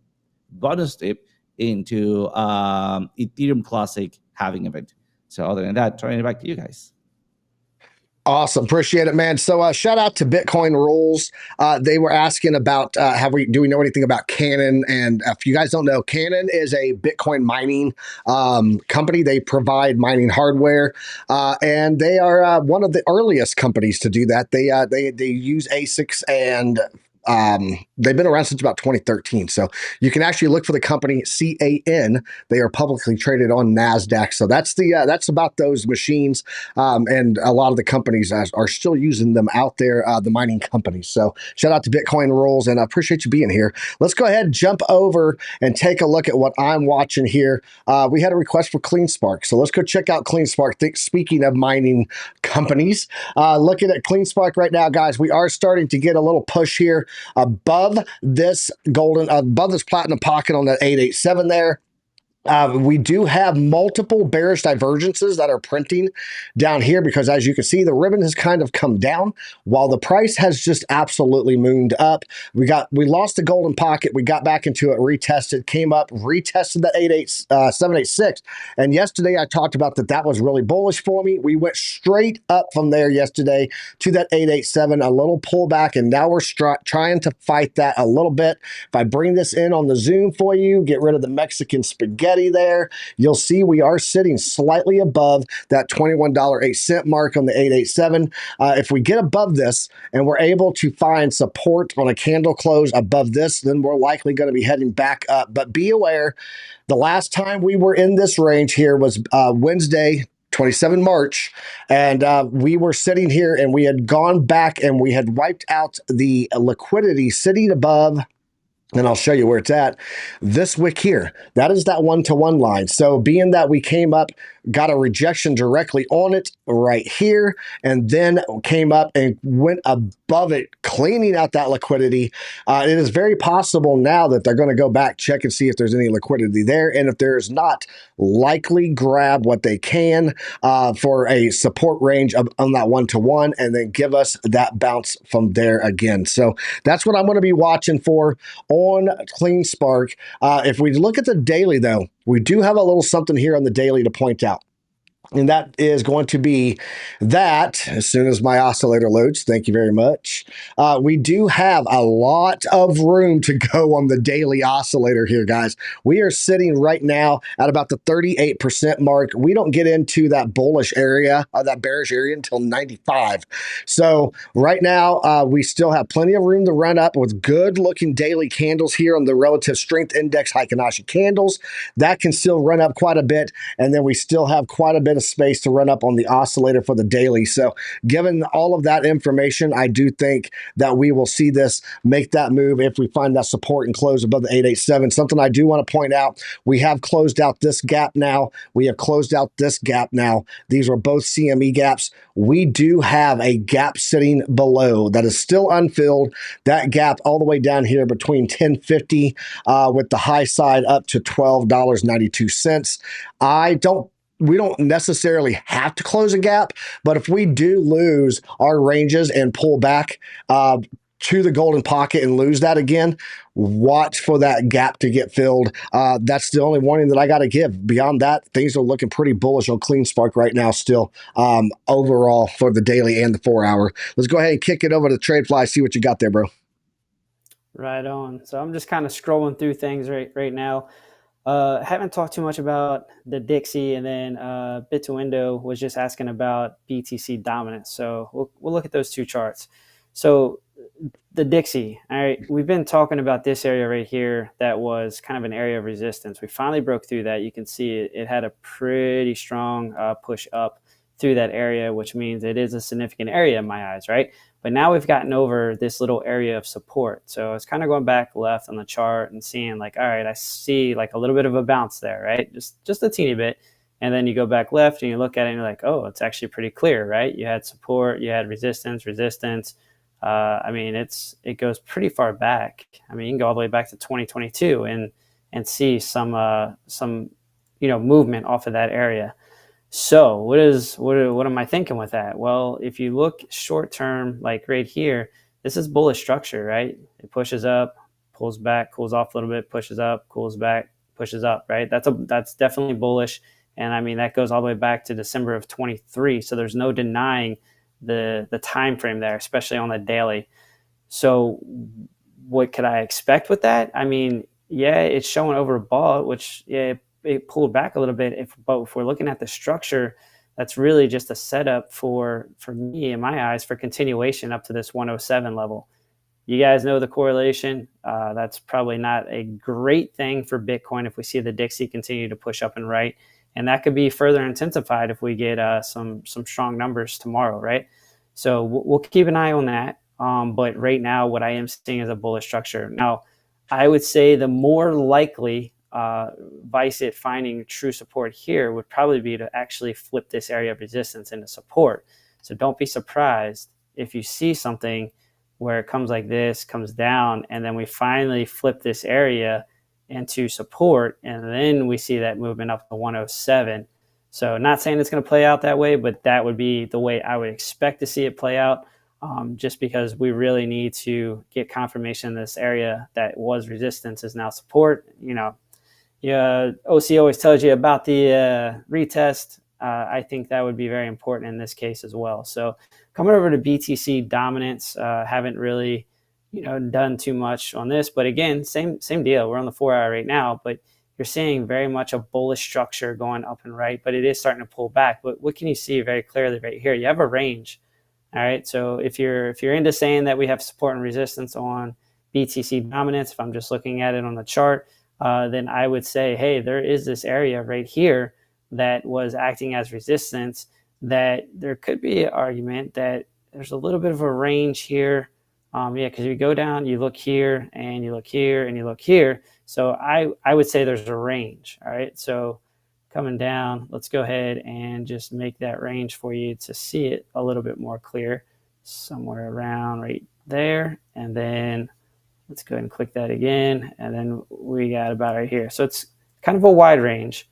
bonus tip into Ethereum Classic halving event. So other than that, turning it back to you guys. Awesome. Appreciate it, man. So shout out to Bitcoin Rules. They were asking about do we know anything about Cannon? And if you guys don't know, Cannon is a Bitcoin mining company. They provide mining hardware, and they are one of the earliest companies to do that. They use ASICs, and they've been around since about 2013. So you can actually look for the company CAN. They are publicly traded on NASDAQ. So that's about those machines. And a lot of the companies are still using them out there, the mining companies. So shout out to Bitcoin Rules, and I appreciate you being here. Let's go ahead and jump over and take a look at what I'm watching here. We had a request for CleanSpark. So let's go check out CleanSpark. Speaking of mining companies, looking at CleanSpark right now, guys, we are starting to get a little push here above this platinum pocket on that 887 there. We do have multiple bearish divergences that are printing down here, because as you can see, the ribbon has kind of come down while the price has just absolutely mooned up. We lost the golden pocket. We got back into it, retested, came up, retested the 786. And yesterday I talked about that was really bullish for me. We went straight up from there yesterday to that 887, a little pullback, and now we're trying to fight that a little bit. If I bring this in on the Zoom for you, get rid of the Mexican spaghetti there, you'll see we are sitting slightly above that $21.08 mark on the 887. If we get above this and we're able to find support on a candle close above this, then we're likely going to be heading back up. But be aware, the last time we were in this range here was Wednesday, 27 March, and we were sitting here and we had gone back and we had wiped out the liquidity sitting above, and I'll show you where it's at, this wick here. That is that one-to-one line. So being that we came up, got a rejection directly on it right here, and then came up and went above it, cleaning out that liquidity. It is very possible now that they're going to go back, check and see if there's any liquidity there. And if there is not, likely grab what they can for a support range on that one-to-one, and then give us that bounce from there again. So that's what I'm going to be watching for on CleanSpark. If we look at the daily, though, we do have a little something here on the daily to point out. And that is going to be that, as soon as my oscillator loads, thank you very much, we do have a lot of room to go on the daily oscillator here, guys. We are sitting right now at about the 38% mark. We don't get into that bullish area, that bearish area, until 95. So right now, we still have plenty of room to run up with good looking daily candles here on the relative strength index Heikin-Ashi candles. That can still run up quite a bit. And then we still have quite a bit of of space to run up on the oscillator for the daily. So given all of that information, I do think that we will see this make that move if we find that support and close above the 887. Something I do want to point out, we have closed out this gap now. We have closed out this gap now. These are both CME gaps. We do have a gap sitting below that is still unfilled. That gap all the way down here between 1050 with the high side up to $12.92. We don't necessarily have to close a gap, but if we do lose our ranges and pull back to the golden pocket and lose that again, watch for that gap to get filled. That's the only warning that I got to give. Beyond that, things are looking pretty bullish on CleanSpark right now still overall for the daily and the 4 hour. Let's go ahead and kick it over to TradeFly, see what you got there, bro. Right on. So I'm just kind of scrolling through things right now. Haven't talked too much about the Dixie, and then Bit2Window was just asking about BTC dominance. So we'll look at those two charts. So the Dixie, all right, we've been talking about this area right here that was kind of an area of resistance. We finally broke through that. You can see it had a pretty strong push up through that area, which means it is a significant area in my eyes, right? But now we've gotten over this little area of support. So it's kind of going back left on the chart and seeing like, all right, I see like a little bit of a bounce there, right? Just a teeny bit. And then you go back left and you look at it and you're like, oh, it's actually pretty clear, right? You had support, you had resistance. I mean, it goes pretty far back. I mean, you can go all the way back to 2022 and see some movement off of that area. So what am I thinking with that? Well, if you look short term, like right here, this is bullish structure, right? It pushes up, pulls back, cools off a little bit, pushes up, cools back, pushes up, right? That's definitely bullish. And I mean, that goes all the way back to December of 23. So there's no denying the time frame there, especially on the daily. So what could I expect with that? I mean, yeah, it's showing overbought, which it pulled back a little bit. But if we're looking at the structure, that's really just a setup for me, in my eyes, for continuation up to this 107 level. You guys know the correlation. That's probably not a great thing for Bitcoin if we see the Dixie continue to push up and right. And that could be further intensified if we get some strong numbers tomorrow, right? So we'll keep an eye on that. But right now, what I am seeing is a bullish structure. Now, I would say the more likely Viceit finding true support here would probably be to actually flip this area of resistance into support. So don't be surprised if you see something where it comes like this, comes down, and then we finally flip this area into support, and then we see that movement up to 107. So not saying it's going to play out that way, but that would be the way I would expect to see it play out, just because we really need to get confirmation this area that was resistance is now support. OC always tells you about the retest. I think that would be very important in this case as well. So coming over to BTC dominance, haven't really done too much on this, but again, same deal. We're on the 4 hour right now, but you're seeing very much a bullish structure going up and right, but it is starting to pull back. But what can you see very clearly right here? You have a range. All right. So if you're into saying that we have support and resistance on BTC dominance, if I'm just looking at it on the chart, then I would say, hey, there is this area right here that was acting as resistance, that there could be an argument that there's a little bit of a range here. Because you go down, you look here, and you look here, and you look here. So I would say there's a range. All right. So coming down, let's go ahead and just make that range for you to see it a little bit more clear, somewhere around right there. And then let's go ahead and click that again. And then we got about right here. So it's kind of a wide range,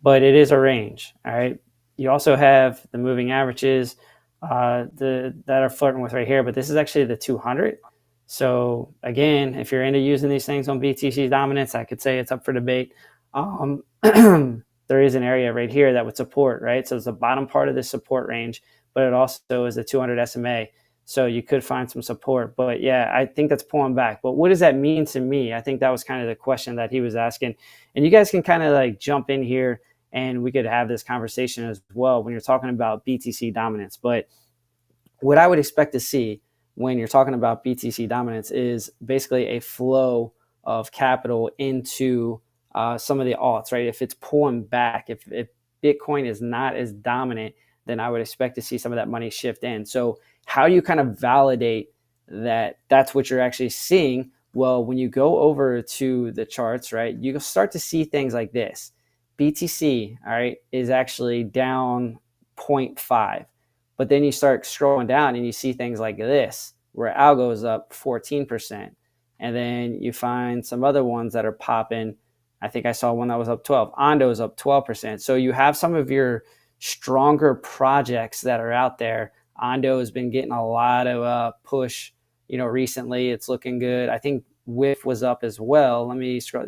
but it is a range. All right. You also have the moving averages that are flirting with right here, but this is actually the 200. So again, if you're into using these things on BTC dominance, I could say it's up for debate. There is an area right here that would support, right? So it's the bottom part of this support range, but it also is the 200 SMA. So you could find some support, but yeah, I think that's pulling back. But what does that mean to me? I think that was kind of the question that he was asking. And you guys can kind of like jump in here and we could have this conversation as well when you're talking about BTC dominance. But what I would expect to see when you're talking about BTC dominance is basically a flow of capital into some of the alts, right? If it's pulling back, if Bitcoin is not as dominant, then I would expect to see some of that money shift in. So how do you kind of validate that that's what you're actually seeing? Well, when you go over to the charts, right, you start to see things like this. BTC, all right, is actually down 0.5. But then you start scrolling down and you see things like this, where algo is up 14%. And then you find some other ones that are popping. I think I saw one that was up 12. Ondo is up 12%. So you have some of your stronger projects that are out there. Ondo has been getting a lot of push, recently. It's looking good. I think WIF was up as well. Let me scroll.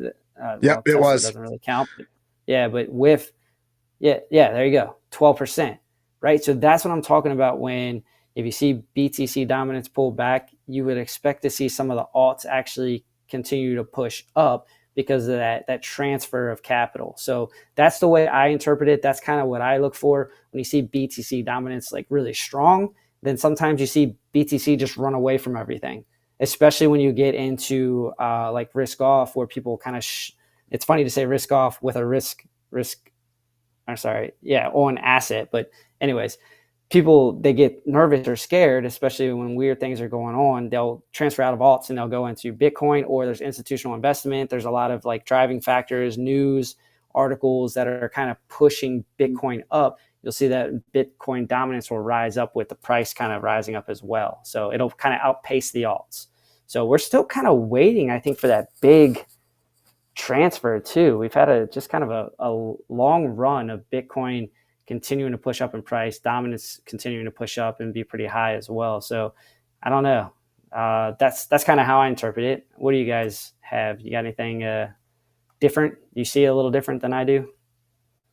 Yep, it was. Doesn't really count. But WIF, there you go, 12%, right? So that's what I'm talking about when if you see BTC dominance pull back, you would expect to see some of the alts actually continue to push up because of that transfer of capital. So that's the way I interpret it. That's kind of what I look for when you see BTC dominance like really strong. Then sometimes you see BTC just run away from everything, especially when you get into like risk off, where people kind of it's funny to say risk off with a on asset. But anyways, people, they get nervous or scared, especially when weird things are going on. They'll transfer out of alts and they'll go into Bitcoin, or there's institutional investment. There's a lot of like driving factors, news articles that are kind of pushing Bitcoin up. You'll see that Bitcoin dominance will rise up with the price kind of rising up as well. So it'll kind of outpace the alts. So we're still kind of waiting, I think, for that big transfer too. We've had a long run of Bitcoin continuing to push up in price, dominance continuing to push up and be pretty high as well. So I don't know. That's kind of how I interpret it. What do you guys have? You got anything different? You see a little different than I do?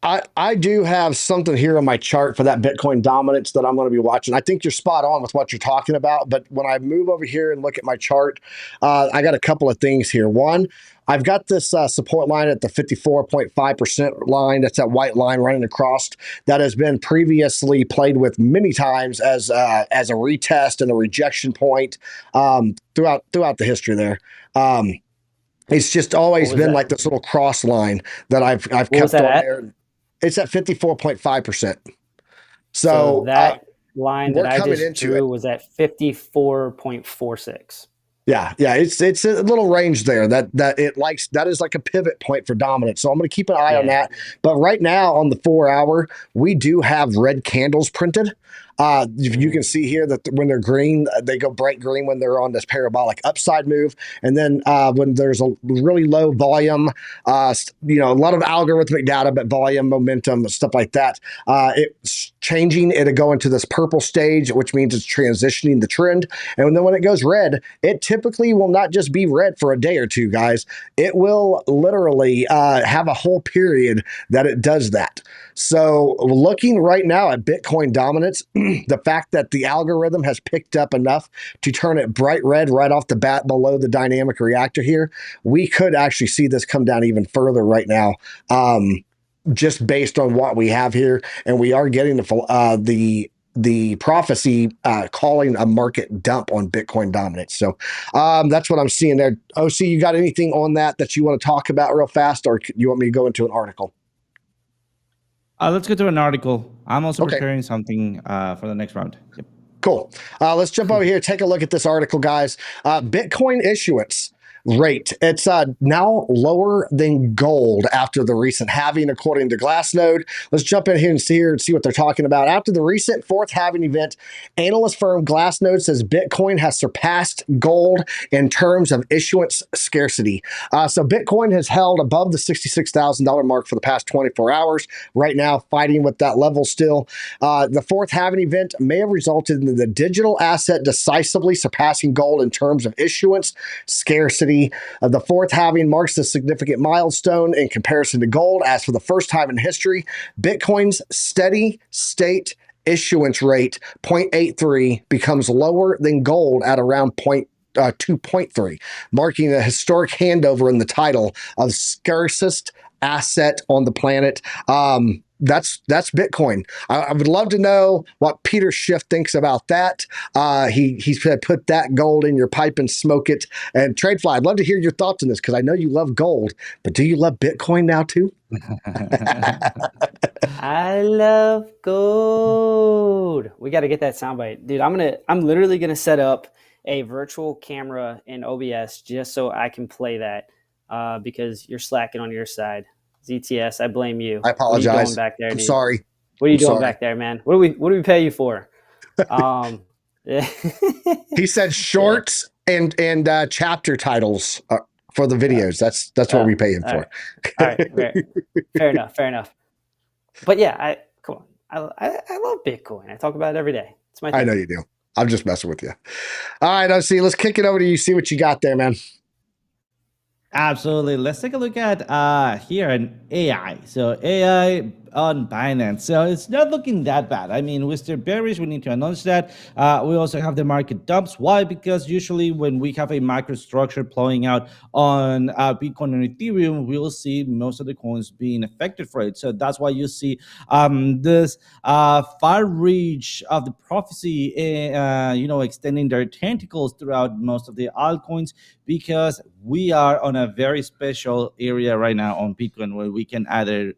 I do have something here on my chart for that Bitcoin dominance that I'm going to be watching. I think you're spot on with what you're talking about. But when I move over here and look at my chart, I got a couple of things here. One, I've got this support line at the 54.5% line. That's that white line running across that has been previously played with many times as a retest and a rejection point throughout the history there. It's just always been like this little cross line that I've kept on there. It's at 54.5%. So that line that I just drew was at 54.46. Yeah, it's a little range there that is like a pivot point for dominance. So I'm going to keep an eye on that. But right now on the 4 hour, we do have red candles printed. You can see here that when they're green, they go bright green when they're on this parabolic upside move. And then when there's a really low volume, a lot of algorithmic data, but volume, momentum, stuff like that, it's changing. It'll go into this purple stage, which means it's transitioning the trend. And then when it goes red, it typically will not just be red for a day or two, guys. It will literally have a whole period that it does that. So looking right now at Bitcoin dominance, the fact that the algorithm has picked up enough to turn it bright red right off the bat below the dynamic reactor here, we could actually see this come down even further right now, just based on what we have here. And we are getting the prophecy calling a market dump on Bitcoin dominance. So that's what I'm seeing there. OC, you got anything on that you want to talk about real fast, or you want me to go into an article? Let's go to an article. I'm also preparing something for the next round. Yep. Cool. Let's jump over here. Take a look at this article, guys. Bitcoin issuance rate. It's now lower than gold after the recent halving, according to Glassnode. Let's jump in here and see what they're talking about. After the recent fourth halving event, analyst firm Glassnode says Bitcoin has surpassed gold in terms of issuance scarcity. So Bitcoin has held above the $66,000 mark for the past 24 hours. Right now, fighting with that level still. The fourth halving event may have resulted in the digital asset decisively surpassing gold in terms of issuance scarcity. The fourth halving marks a significant milestone in comparison to gold, as for the first time in history, Bitcoin's steady state issuance rate, 0.83, becomes lower than gold at around 2.3, marking a historic handover in the title of scarcest asset on the planet. That's Bitcoin. I would love to know what Peter Schiff thinks about that. He said, put that gold in your pipe and smoke it. And TradeFly, I'd love to hear your thoughts on this, because I know you love gold, but do you love Bitcoin now too? I love gold. We got to get that soundbite, dude. I'm literally gonna set up a virtual camera in OBS just so I can play that, because you're slacking on your side. ZTS, I blame you. I What are you doing apologize. back there, I'm dude? sorry. What are you I'm doing sorry. back there, man? What do we pay you for? Yeah. He said Yeah. shorts and chapter titles for the Uh, videos. That's what we pay him all for. right. All right. Fair enough. Fair enough. But yeah, come on. I love Bitcoin. I talk about it every day. It's my I thing. know you do. I'm just messing with you. All right, OC, let's kick it over to you. See what you got there, man. Absolutely. Let's take a look at here an AI. So AI on Binance. So it's not looking that bad. I mean, we're still bearish. We need to announce that. We also have the market dumps. Why? Because usually when we have a microstructure playing out on Bitcoin and Ethereum, we will see most of the coins being affected for it. So that's why you see this far reach of the prophecy, extending their tentacles throughout most of the altcoins, because we are on a very special area right now on Bitcoin where we can either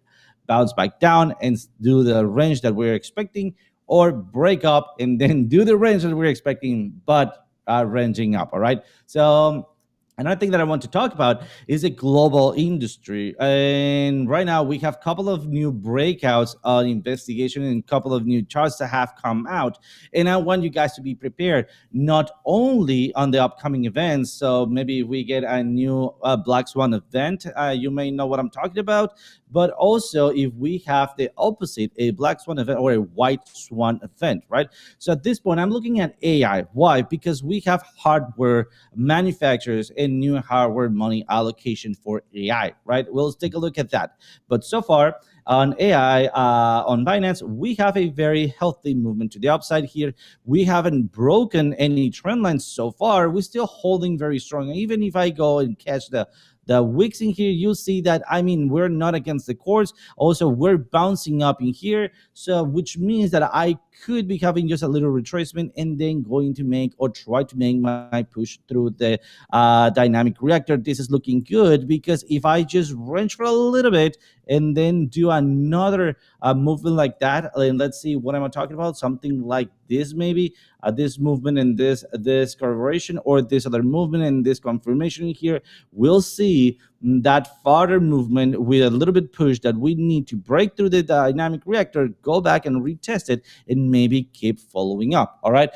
bounce back down and do the range that we're expecting, or break up and then do the range that we're expecting, but ranging up. All right. So another thing that I want to talk about is a global industry. And right now we have a couple of new breakouts on investigation and a couple of new charts that have come out. And I want you guys to be prepared, not only on the upcoming events. So maybe we get a new Black Swan event. You may know what I'm talking about. But also if we have the opposite, a Black Swan event or a White Swan event, right? So at this point, I'm looking at AI. Why? Because we have hardware manufacturers and new hardware money allocation for AI, right? We'll take a look at that. But so far on AI, on Binance, we have a very healthy movement to the upside here. We haven't broken any trend lines so far. We're still holding very strong. Even if I go and catch the wicks in here, you'll see that, I mean, we're not against the course. Also, we're bouncing up in here, so which means that I could be having just a little retracement and then going to make or try to make my push through the dynamic reactor. This is looking good, because if I just range for a little bit and then do another movement like that, and let's see what am I talking about, something like this, maybe this movement and this corroboration, or this other movement and this confirmation here, we'll see that further movement with a little bit push that we need to break through the dynamic reactor, go back and retest it, and maybe keep following up. All right.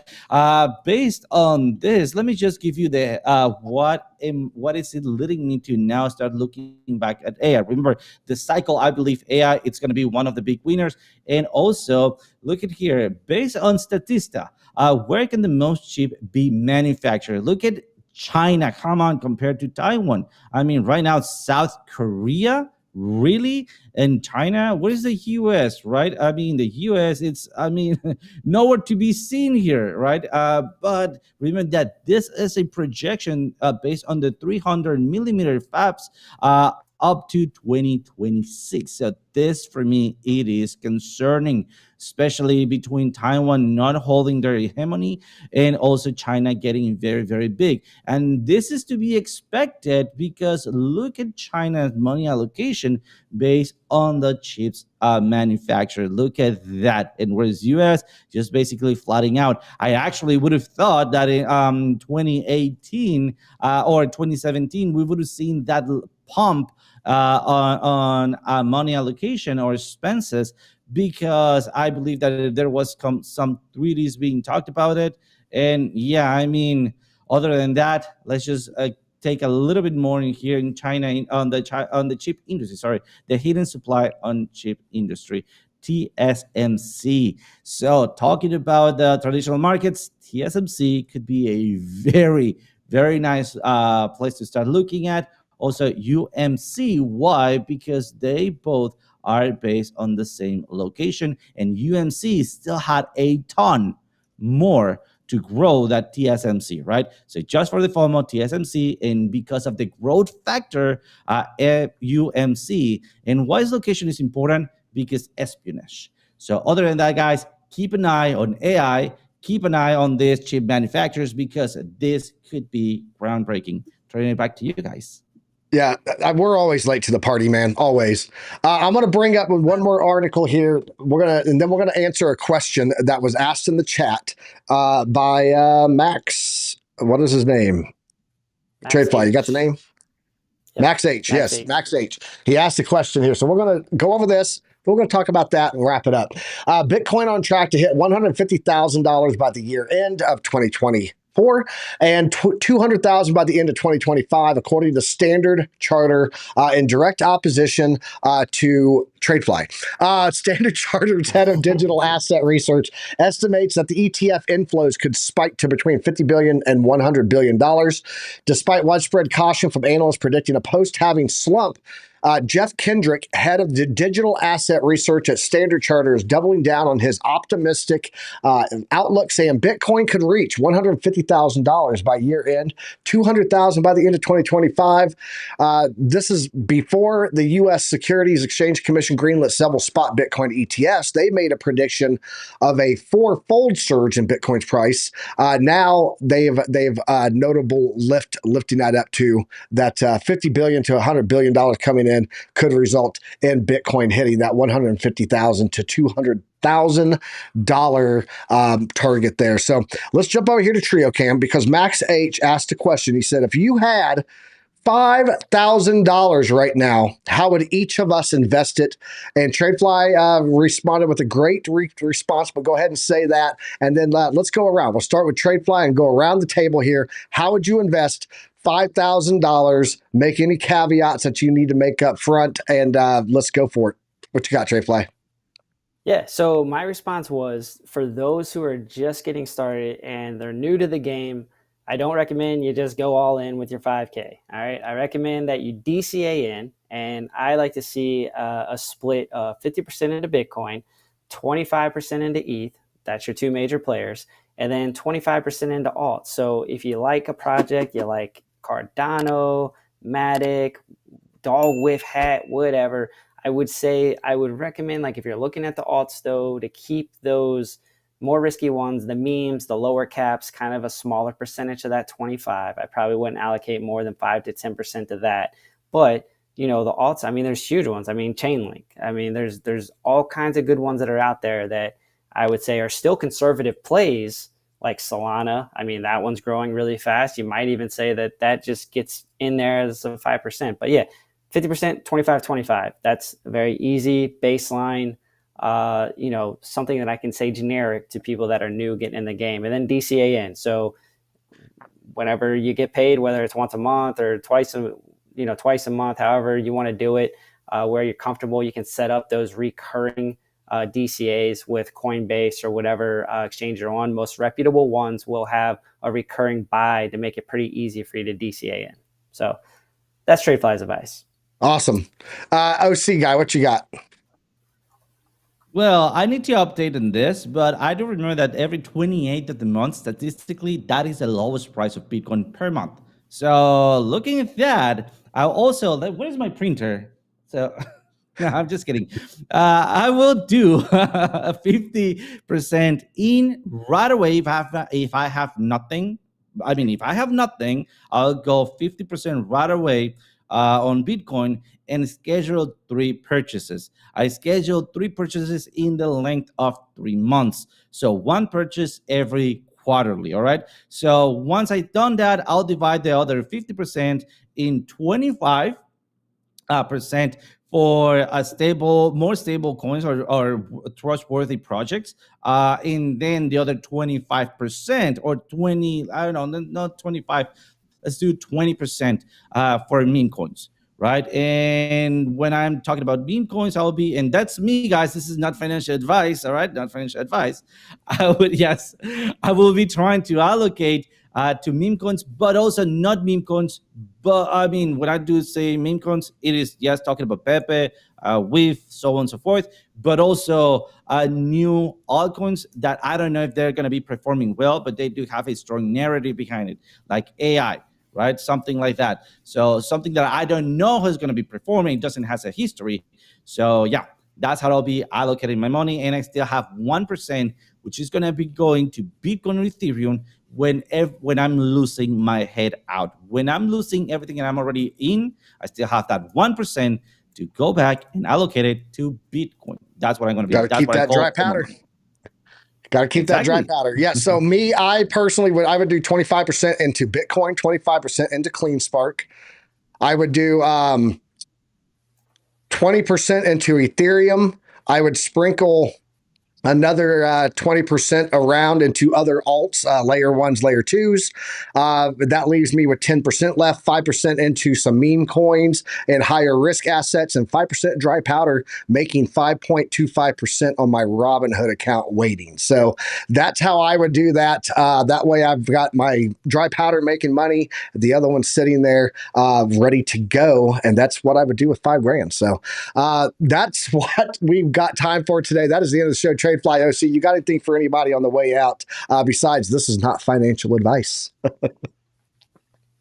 Based on this, let me just give you the what is it leading me to now start looking back at AI. Remember the cycle, I believe AI, it's going to be one of the big winners. And also look at here, based on Statista, where can the most chip be manufactured? Look at China, come on, compared to Taiwan. I mean, right now, South Korea, really? And China, what is the US, right? I mean, the US, it's, I mean, nowhere to be seen here, right? But remember that this is a projection based on the 300 millimeter fabs up to 2026. So this, for me, it is concerning, especially between Taiwan not holding their hegemony and also China getting very, very big. And this is to be expected, because look at China's money allocation based on the chips manufactured. Look at that. And whereas US just basically flatting out. I actually would have thought that in 2018 or 2017, we would have seen that pump on money allocation or expenses, because I believe that there was some 3Ds being talked about it. And yeah, I mean, other than that, let's just take a little bit more in here in China on the chip industry. Sorry, the hidden supply on chip industry, TSMC. So talking about the traditional markets, TSMC could be a very, very nice place to start looking at. Also, UMC. Why? Because they both are based on the same location, and UMC still had a ton more to grow that TSMC, right? So just for the FOMO, TSMC, and because of the growth factor, UMC. And why is location is important? Because espionage. So other than that, guys, keep an eye on AI, keep an eye on these chip manufacturers, because this could be groundbreaking. Turning it back to you guys. Yeah, we're always late to the party, man. Always. I'm going to bring up one more article here. And then we're gonna answer a question that was asked in the chat by Max. What is his name? Max TradeFly. You got the H. name? Yep. Max H. Max Yes, H. Max H. He asked a question here, so we're going to go over this. We're going to talk about that and wrap it up. Bitcoin on track to hit $150,000 by the year end of 2024 and 200,000 by the end of 2025, according to Standard Charter, in direct opposition to TradeFly. Standard Charter's head of digital asset research estimates that the ETF inflows could spike to between $50 billion and $100 billion, despite widespread caution from analysts predicting a post-halving slump. Jeff Kendrick, head of the digital asset research at Standard Charter, is doubling down on his optimistic outlook, saying Bitcoin could reach $150,000 by year end, $200,000 by the end of 2025. This is before the U.S. Securities Exchange Commission greenlit several spot Bitcoin ETFs. They made a prediction of a four-fold surge in Bitcoin's price. Now they've notable lifting that up to that $50 billion to $100 billion coming in could result in Bitcoin hitting that $150,000 to $200,000 target there. So let's jump over here to TrioCam because Max H asked a question. He said, if you had $5,000 right now, how would each of us invest it? And TradeFly responded with a great response, but go ahead and say that. And then let's go around. We'll start with TradeFly and go around the table here. How would you invest $5,000? Make any caveats that you need to make up front, and let's go for it. What you got, TradeFly? Yeah, so my response was, for those who are just getting started and they're new to the game, I don't recommend you just go all in with your 5K. All right, I recommend that you DCA in, and I like to see a split of 50% into Bitcoin, 25% into ETH. That's your two major players, and then 25% into alt. So if you like a project, you like Cardano, Matic, Dog Whiff Hat, whatever, I would recommend, like, if you're looking at the alts though, to keep those more risky ones, the memes, the lower caps, kind of a smaller percentage of that 25. I probably wouldn't allocate more than 5 to 10% of that. But the alts, I mean, there's huge ones. I mean, Chainlink. I mean, there's all kinds of good ones that are out there that I would say are still conservative plays, like Solana. I mean, that one's growing really fast. You might even say that just gets in there as a 5%. But yeah, 50%, 25, 25. That's a very easy baseline. Something that I can say generic to people that are new getting in the game, and then DCA in. So whenever you get paid, whether it's once a month or twice a month, however you want to do it, where you're comfortable, you can set up those recurring DCAs with Coinbase or whatever exchange you're on. Most reputable ones will have a recurring buy to make it pretty easy for you to DCA in. So that's TradeFly's advice. Awesome. OC guy, what you got? Well, I need to update on this, but I do remember that every 28th of the month, statistically, that is the lowest price of Bitcoin per month. So looking at that, I'll also, where's my printer? So no, I'm just kidding. I will do a 50% in right away if I have nothing. I mean, if I have nothing, I'll go 50% right away on Bitcoin and schedule 3 purchases. I scheduled 3 purchases in the length of 3 months. So 1 purchase every quarterly, all right? So once I've done that, I'll divide the other 50% in 25% for more stable coins or trustworthy projects. And then the other 25% or 20, I don't know, not 25, let's do 20% for meme coins, right? And when I'm talking about meme coins, and that's me, guys. This is not financial advice, all right? Not financial advice. I will be trying to allocate to meme coins, but also not meme coins. But I mean, when I do say meme coins, it is just talking about Pepe, with so on and so forth, but also new altcoins that I don't know if they're going to be performing well, but they do have a strong narrative behind it, like AI, right? Something like that. So something that I don't know who's going to be performing, doesn't has a history. So yeah, that's how I'll be allocating my money. And I still have 1%, which is going to be going to Bitcoin or Ethereum, when I'm losing my head out. When I'm losing everything and I'm already in, I still have that 1% to go back and allocate it to Bitcoin. That's what I'm going to be. Got to That's keep what I that call dry powder. Got to keep that dry powder. Yeah. So me, I personally I would do 25% into Bitcoin, 25% into CleanSpark. I would do 20% into Ethereum. I would sprinkle another 20% around into other alts, layer ones, layer twos. That leaves me with 10% left, 5% into some meme coins and higher risk assets, and 5% dry powder, making 5.25% on my Robinhood account waiting. So that's how I would do that. That way I've got my dry powder making money, the other one sitting there ready to go. And that's what I would do with $5,000. So that's what we've got time for today. That is the end of the show. TradeFly OC, you got anything for anybody on the way out? Besides, this is not financial advice.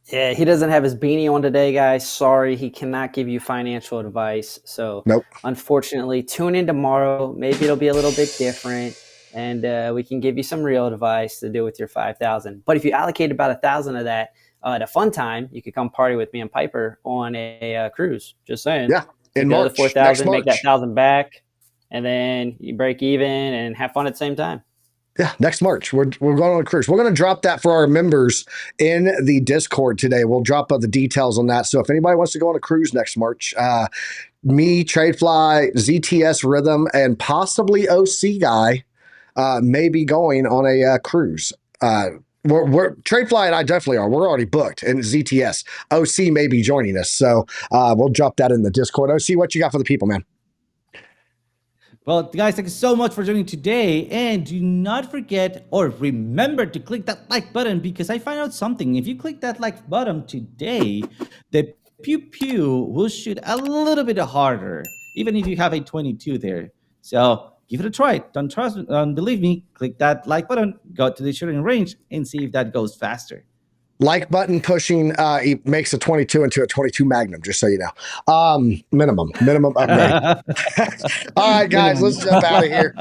Yeah, he doesn't have his beanie on today, guys. Sorry, he cannot give you financial advice. So, Nope. Unfortunately, tune in tomorrow. Maybe it'll be a little bit different, and we can give you some real advice to do with your 5,000. But if you allocate about 1,000 of that to fun time, you could come party with me and Piper on a cruise. Just saying. Yeah, in March, March, 4,000, make that March. 1,000 back, and then you break even and have fun at the same time. Yeah, next March. We're going on a cruise. We're going to drop that for our members in the Discord today. We'll drop the details on that. So if anybody wants to go on a cruise next March, me, TradeFly, ZTS Rhythm, and possibly OC Guy may be going on a cruise. We're TradeFly and I definitely are. We're already booked, and ZTS. OC may be joining us. So we'll drop that in the Discord. OC, what you got for the people, man? Well, guys, thank you so much for joining today. And do not forget or remember to click that like button, because I found out something. If you click that like button today, the pew pew will shoot a little bit harder, even if you have a 22 there. So give it a try. Don't believe me. Click that like button, go to the shooting range, and see if that goes faster. Like button pushing makes a 22 into a 22 Magnum, just so you know. Minimum upgrade. All right, guys, let's jump out of here.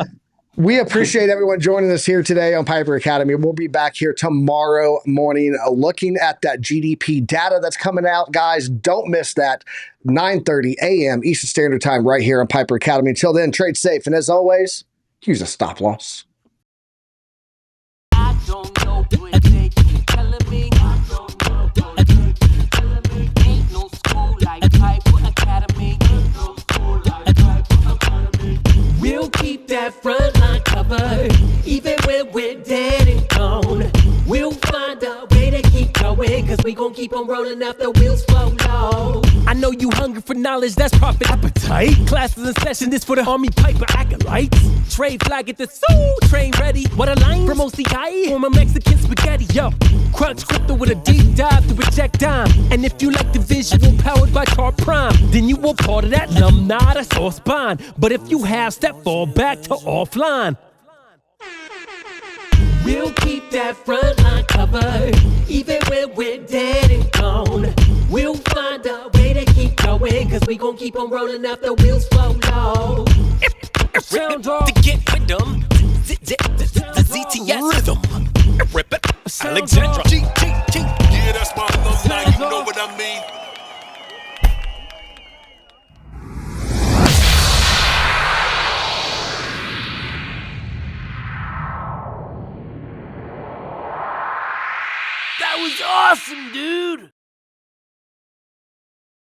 We appreciate everyone joining us here today on Piper Academy. We'll be back here tomorrow morning looking at that GDP data that's coming out. Guys, don't miss that. 9:30 a.m. Eastern Standard Time right here on Piper Academy. Until then, trade safe. And as always, use a stop loss. I don't know what they keep telling me. Ain't no school like Piper Academy. We'll keep that front line covered, even when we're dead and gone. We'll find a way to keep going, cause we gon' keep on rolling out the wheels flow low. I know you hungry for knowledge, that's profit appetite. Classes in session, this for the Army Piper acolytes. TradeFly, get the soul train ready. What a line from OCI, from a Mexican spaghetti. Yo, crunch crypto with a deep dive to project dime. And if you like the visual powered by Chart Prime, then you were part of that alumni, that's all spine. But if you have step, fall back to offline. We'll keep that front line covered, even when we're dead and gone. We'll find a way to keep going, cause we gon' keep on rolling out the wheels flow low. Sound off. To get with them, the ZTS rhythm. Rip it, Alexandra. Yeah, that's my alumni, you know what I mean? That was awesome, dude!